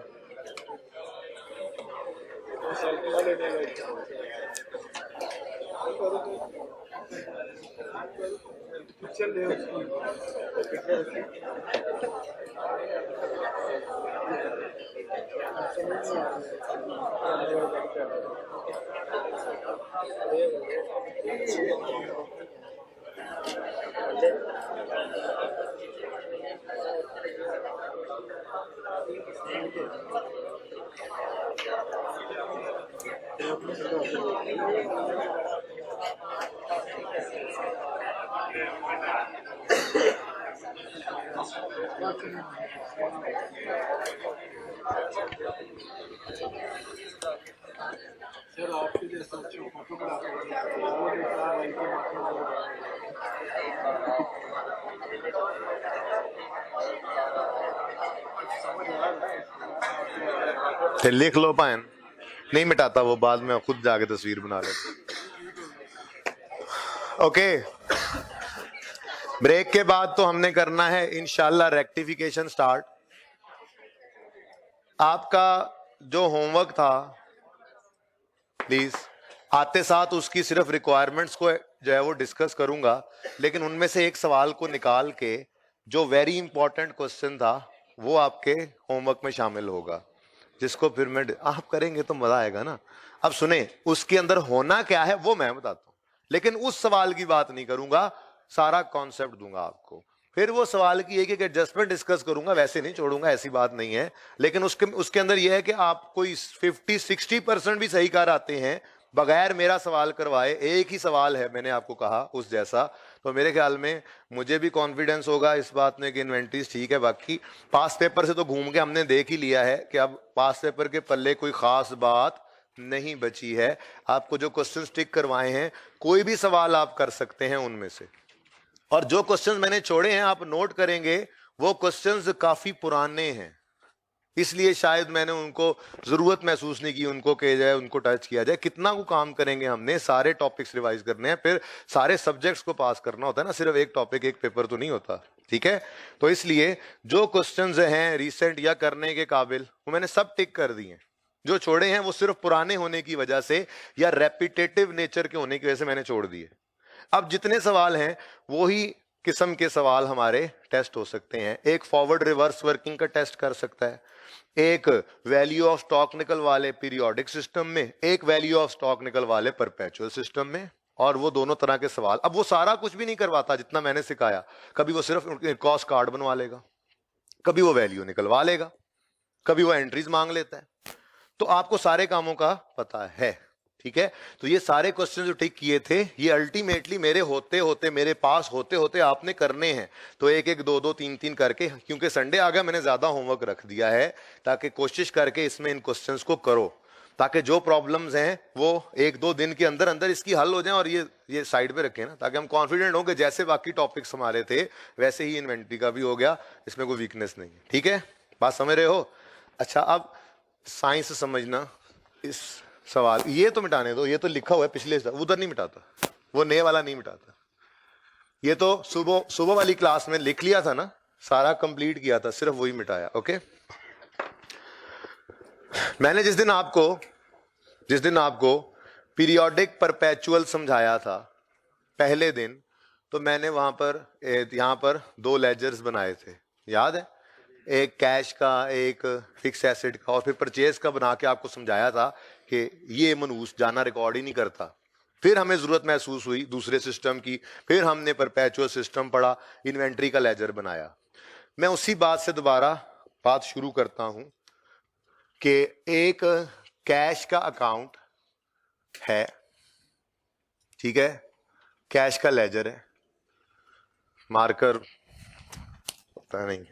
सर आपके जैसा अच्छा फोटोग्राफर वो देखा भाई के फिर लिख लो पायन, नहीं मिटाता वो, बाद में खुद जाके तस्वीर बना ले। ओके, ब्रेक के बाद तो हमने करना है इंशाल्लाह रेक्टिफिकेशन स्टार्ट। आपका जो होमवर्क था प्लीज आते साथ उसकी सिर्फ रिक्वायरमेंट्स को जो है वो डिस्कस करूंगा, लेकिन उनमें से एक सवाल को निकाल के जो वेरी इंपॉर्टेंट क्वेश्चन था वो आपके होमवर्क में शामिल होगा, जिसको फिर मैं आप करेंगे तो मजा आएगा ना। अब सुने, उसके अंदर होना क्या है वो मैं बताता हूं, लेकिन उस सवाल की बात नहीं करूंगा, सारा कॉन्सेप्ट दूंगा आपको। फिर वो सवाल की एक एडजस्टमेंट डिस्कस करूंगा, वैसे नहीं छोड़ूंगा, ऐसी बात नहीं है। लेकिन उसके अंदर यह है कि आप कोई 50-60% भी सही कर आते हैं बगैर मेरा सवाल करवाए, एक ही सवाल है मैंने आपको कहा उस जैसा, तो मेरे ख्याल में मुझे भी कॉन्फिडेंस होगा इस बात में कि इन्वेंटरीज ठीक है। बाकी पास पेपर से तो घूम के हमने देख ही लिया है कि अब पास पेपर के पल्ले कोई खास बात नहीं बची है। आपको जो क्वेश्चन टिक करवाए हैं कोई भी सवाल आप कर सकते हैं उनमें से, और जो क्वेश्चंस मैंने छोड़े हैं आप नोट करेंगे वो क्वेश्चंस काफी पुराने हैं, इसलिए शायद मैंने उनको जरूरत महसूस नहीं की उनको किया जाए, उनको टच किया जाए। कितना को काम करेंगे हमने, सारे टॉपिक्स रिवाइज करने हैं, फिर सारे सब्जेक्ट्स को पास करना होता है ना, सिर्फ एक टॉपिक एक पेपर तो नहीं होता, ठीक है। तो इसलिए जो क्वेश्चंस हैं रिसेंट या करने के काबिल वो मैंने सब टिक कर दिए, जो छोड़े हैं वो सिर्फ पुराने होने की वजह से या रेपिटेटिव नेचर के होने की वजह से मैंने छोड़ दिए। अब जितने सवाल हैं वही किस्म के सवाल हमारे टेस्ट हो सकते हैं। एक फॉरवर्ड रिवर्स वर्किंग का टेस्ट कर सकता है, एक वैल्यू ऑफ स्टॉक निकल वाले पीरियोडिक सिस्टम में, एक वैल्यू ऑफ स्टॉक निकल वाले परपेचुअल सिस्टम में, और वो दोनों तरह के सवाल। अब वो सारा कुछ भी नहीं करवाता जितना मैंने सिखाया, कभी वो सिर्फ कॉस्ट कार्ड बनवा लेगा, कभी वो वैल्यू निकलवा लेगा, कभी वो एंट्रीज मांग लेता है, तो आपको सारे कामों का पता है, ठीक है। तो ये सारे क्वेश्चन जो टिक किए थे ये अल्टीमेटली मेरे होते होते, मेरे पास होते होते आपने करने हैं। तो एक एक दो दो तीन तीन करके, क्योंकि संडे आ गया मैंने ज्यादा होमवर्क रख दिया है, ताकि कोशिश करके इसमें इन क्वेश्चंस को करो, ताकि जो प्रॉब्लम्स हैं वो एक दो दिन के अंदर अंदर इसकी हल हो जाए, और ये साइड पे रखें ना, ताकि हम कॉन्फिडेंट हो कि जैसे बाकी टॉपिक्स हमारे थे वैसे ही इन्वेंट्री का भी हो गया, इसमें कोई वीकनेस नहीं है, ठीक है। बात समझ रहे हो? अच्छा, अब साइंस समझना। इस सवाल ये तो मिटाने दो, ये तो लिखा हुआ है पिछले, उधर नहीं मिटाता, वो नए वाला नहीं मिटाता, ये तो सुबह सुबह वाली क्लास में लिख लिया था ना, सारा कंप्लीट किया था, सिर्फ वही मिटाया। ओके, मैंने जिस दिन आपको पीरियोडिक परपेचुअल समझाया था पहले दिन, तो मैंने वहां पर यहां पर दो लेजर्स बनाए थे, याद है, एक कैश का एक फिक्स एसेट का, और फिर परचेज का बना के आपको समझाया था कि ये मनहूस जाना रिकॉर्ड ही नहीं करता। फिर हमें जरूरत महसूस हुई दूसरे सिस्टम की, फिर हमने परपेचुअल सिस्टम पढ़ा, इन्वेंट्री का लेजर बनाया। मैं उसी बात से दोबारा बात शुरू करता हूं कि एक कैश का अकाउंट है, ठीक है, कैश का लेजर है, मार्कर पता नहीं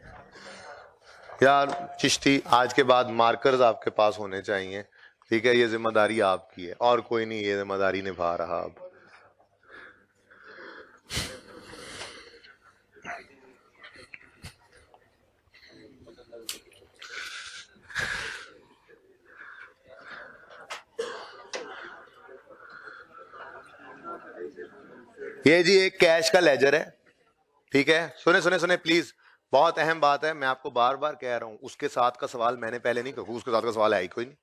यार चिश्ती, आज के बाद मार्कर्स आपके पास होने चाहिए, ठीक है, ये जिम्मेदारी आपकी है और कोई नहीं ये जिम्मेदारी निभा रहा। अब ये जी एक कैश का लेजर है, ठीक है। सुने सुने सुने प्लीज, बहुत अहम बात है, मैं आपको बार बार कह रहा हूं, उसके साथ का सवाल मैंने पहले नहीं कहा, उसके साथ का सवाल है ही कोई नहीं,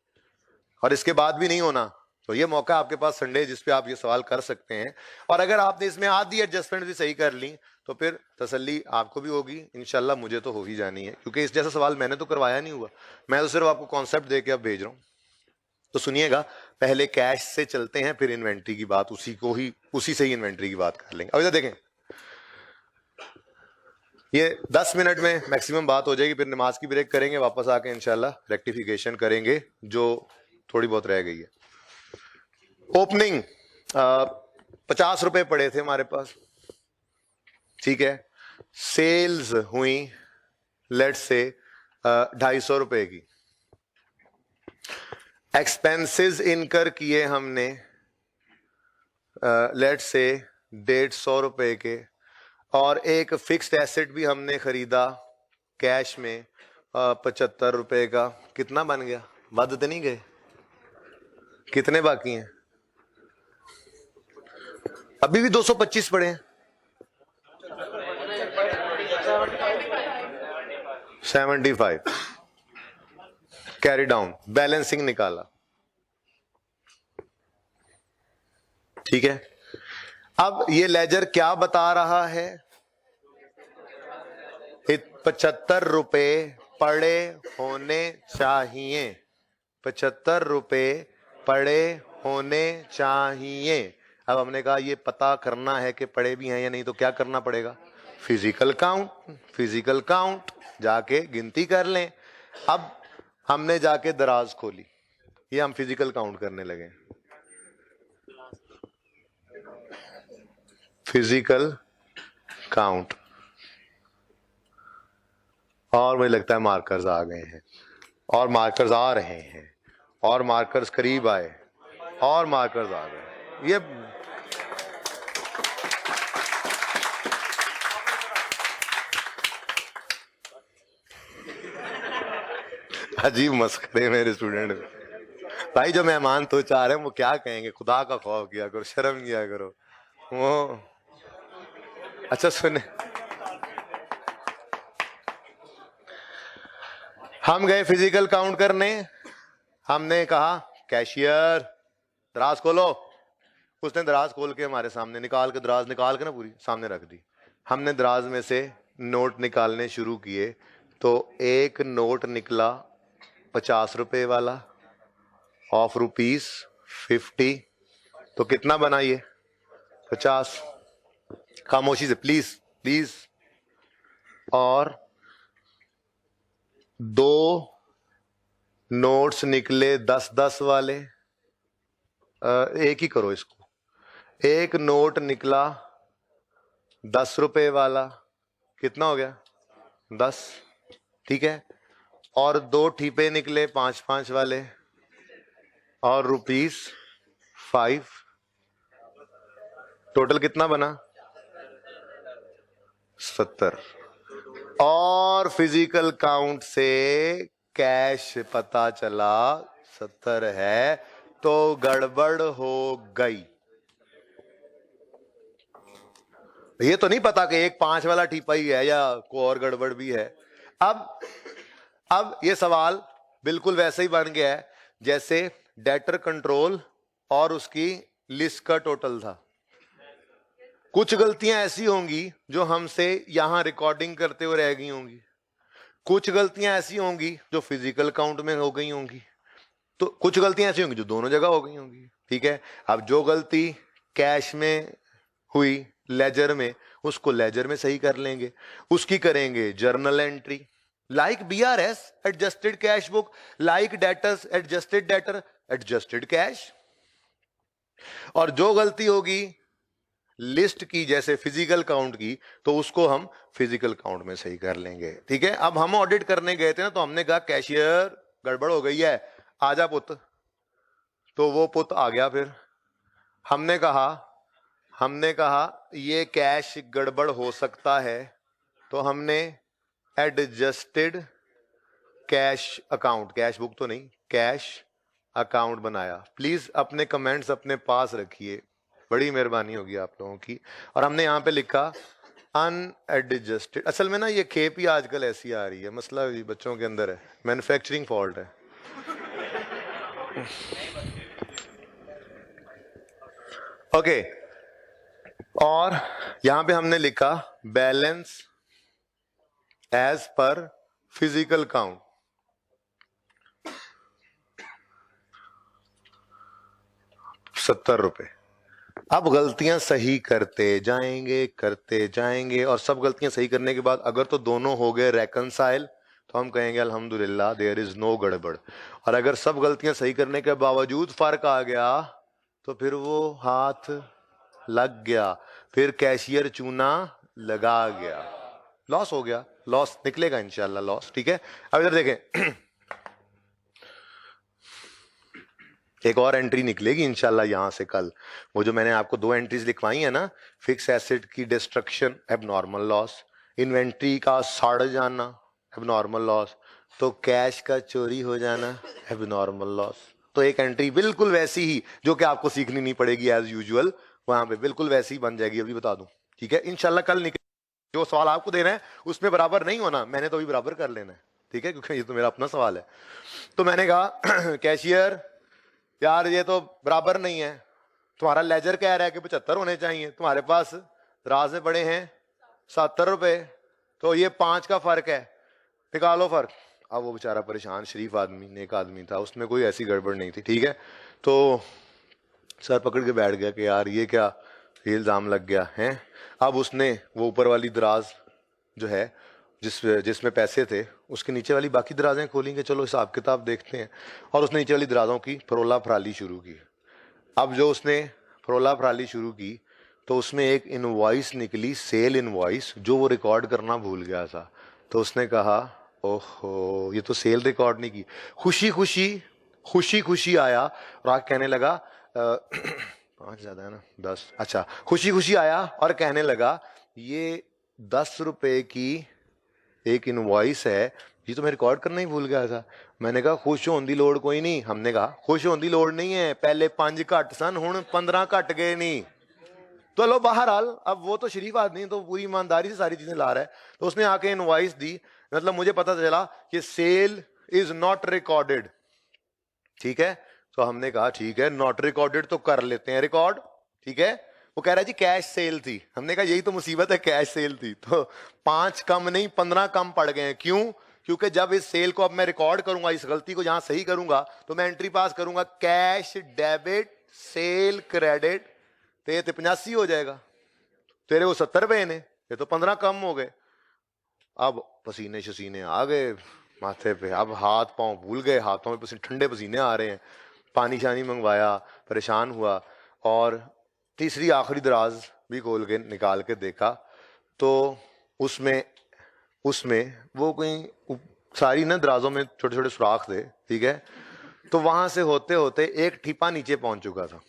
और इसके बाद भी नहीं होना। तो ये मौका आपके पास संडे जिसपे आप ये सवाल कर सकते हैं, और अगर आपने इसमें आधी एडजस्टमेंट भी सही कर ली तो फिर तसल्ली आपको भी होगी, इंशाल्लाह मुझे तो हो ही जानी है, क्योंकि इस जैसा सवाल मैंने तो करवाया नहीं हुआ, मैं तो सिर्फ आपको कॉन्सेप्ट दे के अब भेज रहा हूं, तो सुनिएगा, पहले कैश से चलते हैं, फिर इन्वेंट्री की बात उसी से ही इन्वेंट्री की बात कर लेंगे। अब इधर देखें, ये 10 मिनट में मैक्सिमम बात हो जाएगी, फिर नमाज की ब्रेक करेंगे, वापस आके इंशाल्लाह रेक्टिफिकेशन करेंगे जो थोड़ी बहुत रह गई है। ओपनिंग 50 रुपए पड़े थे हमारे पास, ठीक है। सेल्स हुई लेट्स से 250 रुपए की। एक्सपेंसेस इनकर किए हमने लेट्स से 150 रुपए के, और एक फिक्स्ड एसेट भी हमने खरीदा कैश में 75 रुपए का। कितना बन गया? बद तो नहीं गए? कितने बाकी हैं? अभी भी 225 पड़े हैं। 75 कैरी डाउन, बैलेंसिंग निकाला, ठीक है। अब ये लेजर क्या बता रहा है? 75 रुपए पड़े होने चाहिए, 75 रुपए पड़े होने चाहिए। अब हमने कहा ये पता करना है कि पड़े भी हैं या नहीं, तो क्या करना पड़ेगा? फिजिकल काउंट जाके गिनती कर लें। अब हमने जाके दराज खोली, ये हम फिजिकल काउंट करने लगे। फिजिकल काउंट, और मुझे लगता है मार्कर्स आ गए हैं, और मार्कर्स आ रहे हैं, और मार्कर्स करीब आए, और मार्कर्स आ गए। ये अजीब मस्करे मेरे स्टूडेंट भाई, जो मेहमान तो चाह रहे हैं वो क्या कहेंगे? खुदा का खौफ किया करो, शर्म किया करो। वो अच्छा सुने, हम गए फिजिकल काउंट करने, हमने कहा कैशियर दराज खोलो। उसने दराज खोल के हमारे सामने निकाल के, दराज निकाल के ना पूरी सामने रख दी। हमने दराज में से नोट निकालने शुरू किए, तो एक नोट निकला 50 रुपए वाला ऑफ ₹50। तो कितना बना ये? 50। खामोशी से प्लीज प्लीज। और 2 नोट्स निकले 10-10 वाले। एक ही करो इसको। एक नोट निकला 10 रुपए वाला, कितना हो गया? 10, ठीक है। और 2 ठीपे निकले 5-5 वाले, और ₹5। टोटल कितना बना? 70। और फिजिकल काउंट से कैश पता चला 70 है, तो गड़बड़ हो गई। ये तो नहीं पता कि एक 5 वाला ठीपा ही है या कोई और गड़बड़ भी है। अब ये सवाल बिल्कुल वैसे ही बन गया है जैसे डेटर कंट्रोल और उसकी लिस्ट का टोटल था। कुछ गलतियां ऐसी होंगी जो हमसे यहां रिकॉर्डिंग करते हुए रह गई होंगी, कुछ गलतियां ऐसी होंगी जो फिजिकल काउंट में हो गई होंगी, तो कुछ गलतियां ऐसी होंगी जो दोनों जगह हो गई होंगी, ठीक है। अब जो गलती कैश में हुई लेजर में, उसको लेजर में सही कर लेंगे, उसकी करेंगे journal entry, like BRS adjusted cash book, like debtors adjusted debtor adjusted cash. और जो गलती होगी लिस्ट की जैसे फिजिकल काउंट की, तो उसको हम फिजिकल काउंट में सही कर लेंगे, ठीक है। अब हम ऑडिट करने गए थे ना, तो हमने कहा कैशियर गड़बड़ हो गई है, आजा पुत। तो वो पुत आ गया। फिर हमने कहा ये कैश गड़बड़ हो सकता है, तो हमने adjusted cash account, cash book तो नहीं, कैश अकाउंट बनाया। प्लीज अपने कमेंट्स अपने पास रखिए, बड़ी मेहरबानी होगी आप लोगों की। और हमने यहां पे लिखा अनएडजस्टेड। असल में ना ये खेप ही आजकल ऐसी आ रही है, मसला भी बच्चों के अंदर है, मैन्युफैक्चरिंग फॉल्ट है। ओके, और यहां पे हमने लिखा balance as per physical count. 70 रुपए। अब गलतियां सही करते जाएंगे और सब गलतियां सही करने के बाद अगर तो दोनों हो गए रेकनसाइल तो हम कहेंगे अल्हम्दुलिल्लाह देयर इज नो गड़बड़। और अगर सब गलतियां सही करने के बावजूद फर्क आ गया तो फिर वो हाथ लग गया, फिर कैशियर चूना लगा गया, लॉस हो गया, लॉस निकलेगा इंशाल्लाह लॉस। ठीक है, अब इधर देखें एक और एंट्री निकलेगी इंशाल्लाह यहां से कल। वो जो मैंने आपको 2 एंट्रीज लिखवाई है ना, फिक्स एसेट की डिस्ट्रक्शन एबनॉर्मल लॉस, इन्वेंट्री का सड़ जाना एबनॉर्मल लॉस, तो कैश का चोरी हो जाना एबनॉर्मल लॉस। तो एक एंट्री बिल्कुल वैसी ही जो कि आपको सीखनी नहीं पड़ेगी एज यूजुअल, वहां पे बिल्कुल वैसी ही बन जाएगी, अभी बता दूं। ठीक है, इंशाल्लाह कल निकल। जो सवाल आपको देना है उसमें बराबर नहीं होना, मैंने तो अभी बराबर कर लेना है। ठीक है, क्योंकि ये तो मेरा अपना सवाल है। तो मैंने कहा कैशियर यार ये तो बराबर नहीं है, तुम्हारा लेजर कह रहा है कि 75 होने चाहिए, तुम्हारे पास राज में पड़े हैं 70 रुपए, तो ये 5 का फर्क है, निकालो फर्क। अब वो बेचारा परेशान शरीफ आदमी नेक आदमी था, उसमें कोई ऐसी गड़बड़ नहीं थी। ठीक है, तो सर पकड़ के बैठ गया कि यार ये क्या, ये इल्जाम लग गया है। अब उसने वो ऊपर वाली दराज जो है जिसमें पैसे थे उसके नीचे वाली बाकी दराजें खोली कि चलो हिसाब किताब देखते हैं, और उसने नीचे वाली दराजों की फरोला फराली शुरू की। अब जो उसने फरोला फराली शुरू की तो उसमें एक इनवॉइस निकली, सेल इनवॉइस, जो वो रिकॉर्ड करना भूल गया था। तो उसने कहा ओहो ये तो सेल रिकॉर्ड नहीं की। खुशी खुशी आया और आके कहने लगा 5 ज्यादा है ना 10, अच्छा खुशी खुशी आया और कहने लगा ये 10 रुपए की एक इनवॉइस है, ये तो मैं रिकॉर्ड करना ही भूल गया था। मैंने कहा खुश होने दी लोड़ कोई नहीं, हमने कहा खुश होने दी लोड़ नहीं है, पहले 5 घट सन हुण 15 घट गए नहीं। तो लो बहरहाल अब वो तो शरीफ आदमी तो पूरी ईमानदारी से सारी चीजें ला रहा है, तो उसने आके इनवॉइस दी, मतलब मुझे पता चला कि सेल इज नॉट रिकॉर्डेड। ठीक है, तो हमने कहा ठीक है नॉट रिकॉर्डेड तो कर लेते हैं रिकॉर्ड। ठीक है, वो कह रहा है जी कैश सेल थी। हमने कहा यही तो मुसीबत है, कैश सेल थी। तो 5 कम नहीं 15 कम पड़ गए हैं। क्यों? क्योंकि जब इस सेल को अब मैं रिकॉर्ड करूंगा, इस गलती को जहां सही करूंगा तो मैं एंट्री पास करूंगा कैश डेबिट सेल क्रेडिट, तो ये 85 हो जाएगा, तेरे वो 70 रुपए ने, ये तो 15 कम हो गए। अब पसीने शसीने आ गए माथे पे, अब हाथ पांव भूल गए, हाथों में पसीने ठंडे पसीने आ रहे हैं, पानी शानी मंगवाया, परेशान हुआ। और तीसरी आखिरी दराज भी खोल के निकाल के देखा तो उसमें वो कोई सारी ना दराजों में छोटे छोटे सुराख थे। ठीक है, तो वहां से होते होते एक ठीपा नीचे पहुंच चुका था।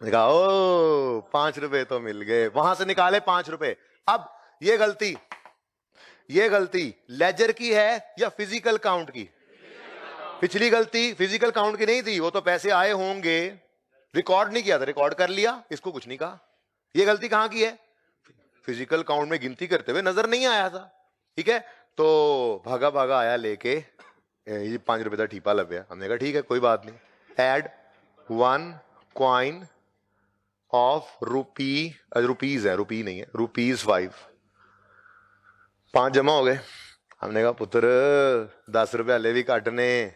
कहा ओ 5 रुपए तो मिल गए, वहां से निकाले 5 रुपए। अब ये गलती लेजर की है या फिजिकल काउंट की? पिछली गलती फिजिकल काउंट की नहीं थी, वो तो पैसे आए होंगे, रिकॉर्ड नहीं किया था, रिकॉर्ड कर लिया, इसको कुछ नहीं कहा। ये गलती कहां की है? फिजिकल काउंट में गिनती करते हुए नजर नहीं आया था। ठीक है, तो भागा भागा आया लेके ये 5 रुपए का ठीपा लग गया। हमने कहा ठीक है कोई बात नहीं, एड 1 कॉइन ऑफ रुपीज है, रुपी नहीं है, रुपीज 5 जमा हो गए। हमने कहा पुत्र 10 रुपए हले भी काटने।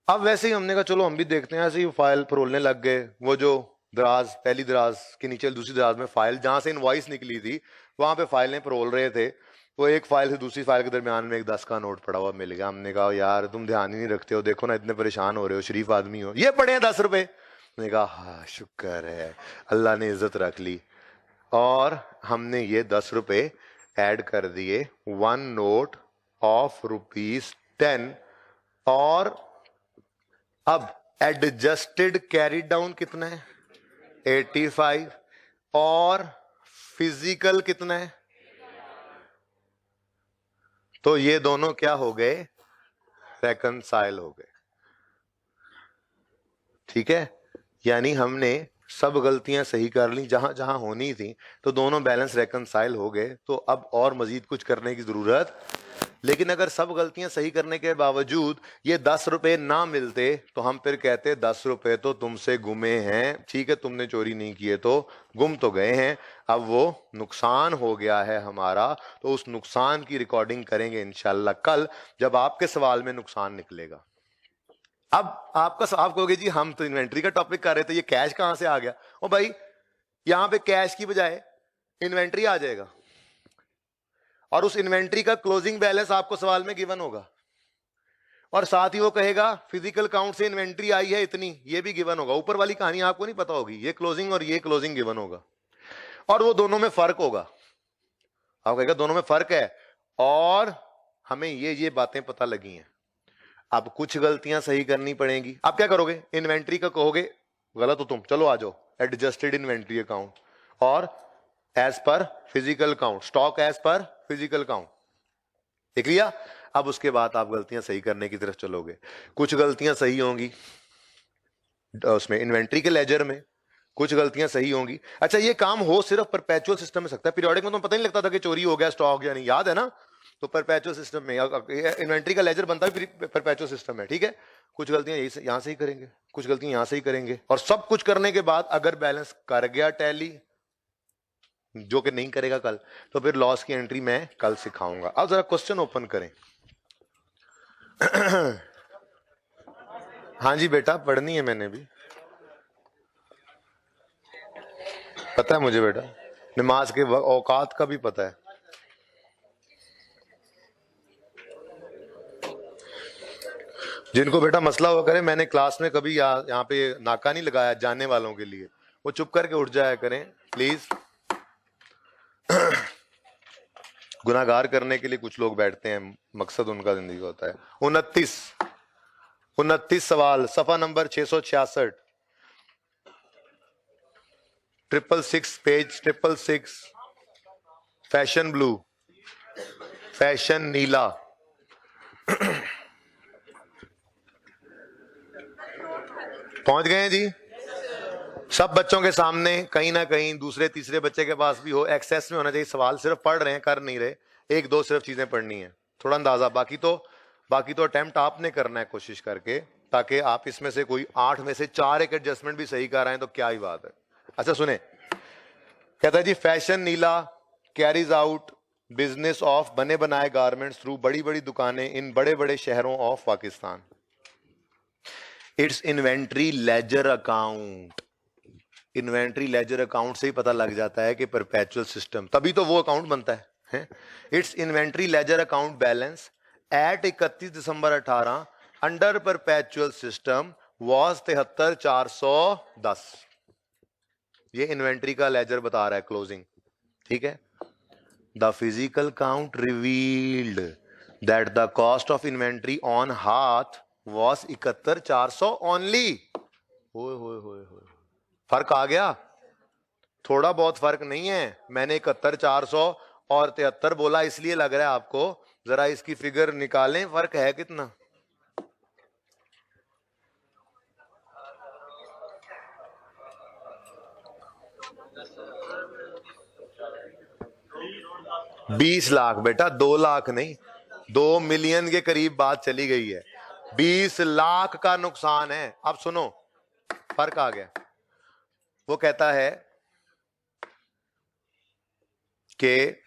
अब वैसे ही हमने कहा चलो हम भी देखते हैं, ऐसे ही फाइल फरोलने लग गए। वो जो दराज पहली दराज के नीचे दूसरी दराज में फाइल जहां से इनवॉइस निकली थी वहां पे फाइलें फरोल रहे थे। वो एक फाइल से दूसरी फाइल के दरमियान में एक 10 का नोट पड़ा हुआ मिल गया। हमने कहा यार तुम ध्यान ही नहीं रखते हो, देखो ना इतने परेशान हो रहे हो, शरीफ आदमी हो, ये पड़े हैं 10 रुपए। हमने कहा हाँ शुक्र है अल्लाह ने इज्जत रख ली, और हमने ये 10 रुपए ऐड कर दिए 1 नोट ऑफ ₹10। और अब एडजस्टेड कैरी डाउन कितना है? 85। और फिजिकल कितना है? तो ये दोनों क्या हो गए? रेकनसाइल हो गए। ठीक है, यानी हमने सब गलतियां सही कर ली जहां जहां होनी थी, तो दोनों बैलेंस रेकनसाइल हो गए। तो अब और मजीद कुछ करने की जरूरत, लेकिन अगर सब गलतियां सही करने के बावजूद ये 10 रुपए ना मिलते तो हम फिर कहते 10 रुपए तो तुमसे गुमे हैं। ठीक है, तुमने चोरी नहीं किए तो गुम तो गए हैं, अब वो नुकसान हो गया है हमारा, तो उस नुकसान की रिकॉर्डिंग करेंगे इंशाल्लाह कल जब आपके सवाल में नुकसान निकलेगा। अब आप कहोगे जी हम तो इन्वेंट्री का टॉपिक कर रहे थे, ये कैश कहां से आ गया? ओ भाई, यहां पे कैश की बजाय इन्वेंट्री आ जाएगा और उस इन्वेंट्री का क्लोजिंग बैलेंस आपको सवाल में गिवन होगा, और साथ ही वो कहेगा फिजिकल काउंट से इन्वेंट्री आई है इतनी, ये भी गिवन होगा। ऊपर वाली कहानी आपको नहीं पता होगी, ये क्लोजिंग और ये क्लोजिंग गिवन होगा, और वो दोनों में फर्क होगा। आप कहेगा दोनों में फर्क है, और हमें ये बातें पता लगी हैं। अब कुछ गलतियां सही करनी पड़ेंगी। आप क्या करोगे? इन्वेंट्री का कहोगे गलत हो तुम, चलो आ जाओ एडजस्टेड इन्वेंट्री अकाउंट, और as per physical count, stock as per physical count. देख लिया? अब उसके बाद आप गलतियां सही करने की तरफ चलोगे। कुछ गलतियां सही होंगी उसमें इन्वेंट्री के लेजर में, कुछ गलतियां सही होंगी। अच्छा, ये काम हो सिर्फ परपेचुअल सिस्टम में सकता है, पीरियोडिक में तो पता नहीं लगता था कि चोरी हो गया स्टॉक या नहीं, याद है ना? तो परपेचुअल सिस्टम में इन्वेंट्री का लेजर बनता है परपेचुअल सिस्टम में, ठीक है? कुछ गलतियां यहां से ही करेंगे, कुछ गलतियां यहां से ही करेंगे, और सब कुछ करने के बाद अगर बैलेंस कर गया टैली, जो कि नहीं करेगा कल, तो फिर लॉस की एंट्री मैं कल सिखाऊंगा। अब जरा क्वेश्चन ओपन करें। हाँ जी बेटा, पढ़नी है मैंने भी, पता है मुझे बेटा, नमाज के औकात का भी पता है। जिनको बेटा मसला हुआ करे, मैंने क्लास में कभी यहाँ पे नाका नहीं लगाया जानने वालों के लिए, वो चुप करके उठ जाया करें प्लीज। गुनाहगार करने के लिए कुछ लोग बैठते हैं, मकसद उनका जिंदगी होता है। 29 सवाल, सफा number 666, 666 page 666। Fashion Blue, Fashion नीला, पहुंच गए हैं जी? सब बच्चों के सामने, कहीं ना कहीं दूसरे तीसरे बच्चे के पास भी हो, एक्सेस में होना चाहिए सवाल। सिर्फ पढ़ रहे हैं, कर नहीं रहे, एक दो सिर्फ चीजें पढ़नी है, थोड़ा अंदाजा। बाकी तो अटेम्प्ट आपने करना है कोशिश करके, ताकि आप इसमें से कोई 8 में से 4 एक एडजस्टमेंट भी सही कर रहे हैं तो क्या ही बात है। अच्छा सुने, कहता है जी फैशन नीला कैरीज आउट बिजनेस ऑफ बने बनाए गारमेंट्स थ्रू बड़ी बड़ी दुकानें इन बड़े बड़े शहरों of Pakistan. It's inventory ledger account. Inventory ledger account से ही पता लग जाता है कि परपेचुअल सिस्टम, तभी तो वो अकाउंट बनता है। It's inventory ledger account balance at 31 December 18 under perpetual system was 73,410। ये इन्वेंट्री का लेजर बता रहा है क्लोजिंग, ठीक है? The physical count revealed that the cost of inventory on हाथ वॉज 71,400 ओनली। हो फर्क आ गया? थोड़ा बहुत फर्क नहीं है, मैंने 71,400 और 73 बोला इसलिए लग रहा है आपको। जरा इसकी फिगर निकालें, फर्क है कितना? $20 लाख बेटा, 2 लाख नहीं, 2 मिलियन के करीब बात चली गई है। 20 लाख का नुकसान है। अब सुनो, फर्क आ गया। वो कहता है कि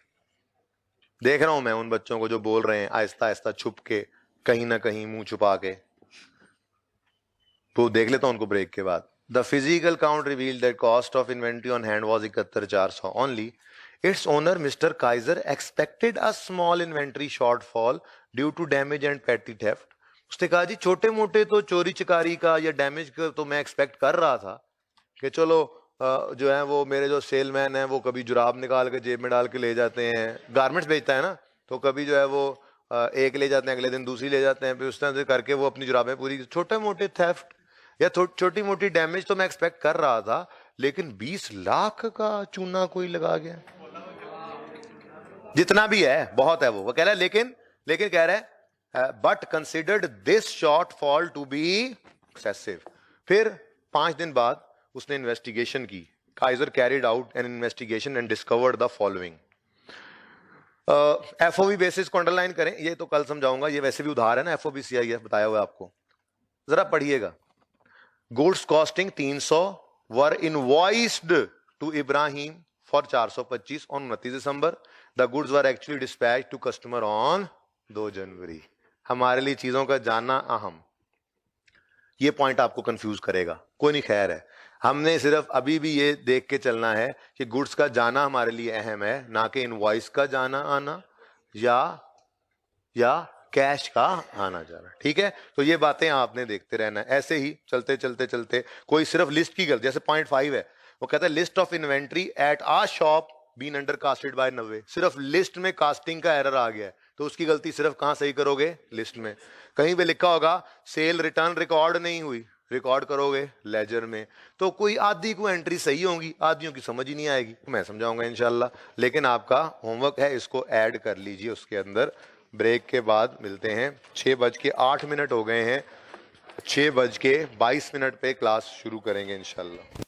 देख रहा हूं मैं उन बच्चों को जो बोल रहे हैं आहिस्ता आहिस्ता छुप के, कहीं ना कहीं मुंह छुपा के, तो देख लेता हूं उनको ब्रेक के बाद। The physical count revealed that cost of inventory on hand was 71,400 only. Its owner mister Kaiser expected a small inventory shortfall due to damage and petty theft. उसने कहा जी छोटे मोटे तो चोरी चकारी का या डैमेज का तो मैं एक्सपेक्ट कर रहा था कि चलो जो है वो मेरे जो सेलमैन है वो कभी जुराब निकाल के जेब में डाल के ले जाते हैं, गारमेंट्स बेचता है ना, तो कभी जो है वो एक ले जाते हैं, अगले दिन दूसरी ले जाते हैं, फिर उस तरह से करके वो अपनी जुराबें पूरी। छोटे मोटे थेफ्ट या छोटी मोटी डैमेज तो मैं एक्सपेक्ट कर रहा था, लेकिन 20 लाख का चूना कोई लगा गया। जितना भी है बहुत है। वो कह रहा है लेकिन कह रहा है but considered this shortfall to be excessive. फिर 5 दिन बाद उसने इन्वेस्टिगेशन की। Kaiser carried out an investigation and discovered the following. FOB basis को अंडरलाइन करें, ये तो कल समझाऊंगा, ये वैसे भी उधार है ना, एफओबी सीआईएफ बताया हुआ है आपको, जरा पढ़िएगा। Goods costing 300 were invoiced to Ibrahim for 425 on 29 December. The goods were actually dispatch to customer on 2 January. हमारे लिए चीजों का जानना अहम। ये पॉइंट आपको कंफ्यूज करेगा, कोई नहीं, खैर है। हमने सिर्फ अभी भी ये देख के चलना है कि गुड्स का जाना हमारे लिए अहम है, ना कि इनवॉइस का जाना आना या कैश का आना जाना, ठीक है। तो ये बातें आपने देखते रहना है। ऐसे ही चलते चलते चलते कोई सिर्फ लिस्ट की गलती, जैसे पॉइंट 5 है, वो कहता है list of inventory at a shop been under costed by 90। सिर्फ लिस्ट में कास्टिंग का एरर आ गया है, तो उसकी गलती सिर्फ कहां सही करोगे? लिस्ट में। कहीं पे लिखा होगा सेल रिटर्न रिकॉर्ड नहीं हुई, रिकॉर्ड करोगे लेजर में। तो कोई आधी को एंट्री सही होंगी, आधियों की समझ ही नहीं आएगी, मैं समझाऊंगा इंशाल्लाह। लेकिन आपका होमवर्क है, इसको ऐड कर लीजिए उसके अंदर। ब्रेक के बाद मिलते हैं। 6:08 हो गए हैं, 6:22 पे क्लास शुरू करेंगे इंशाल्लाह।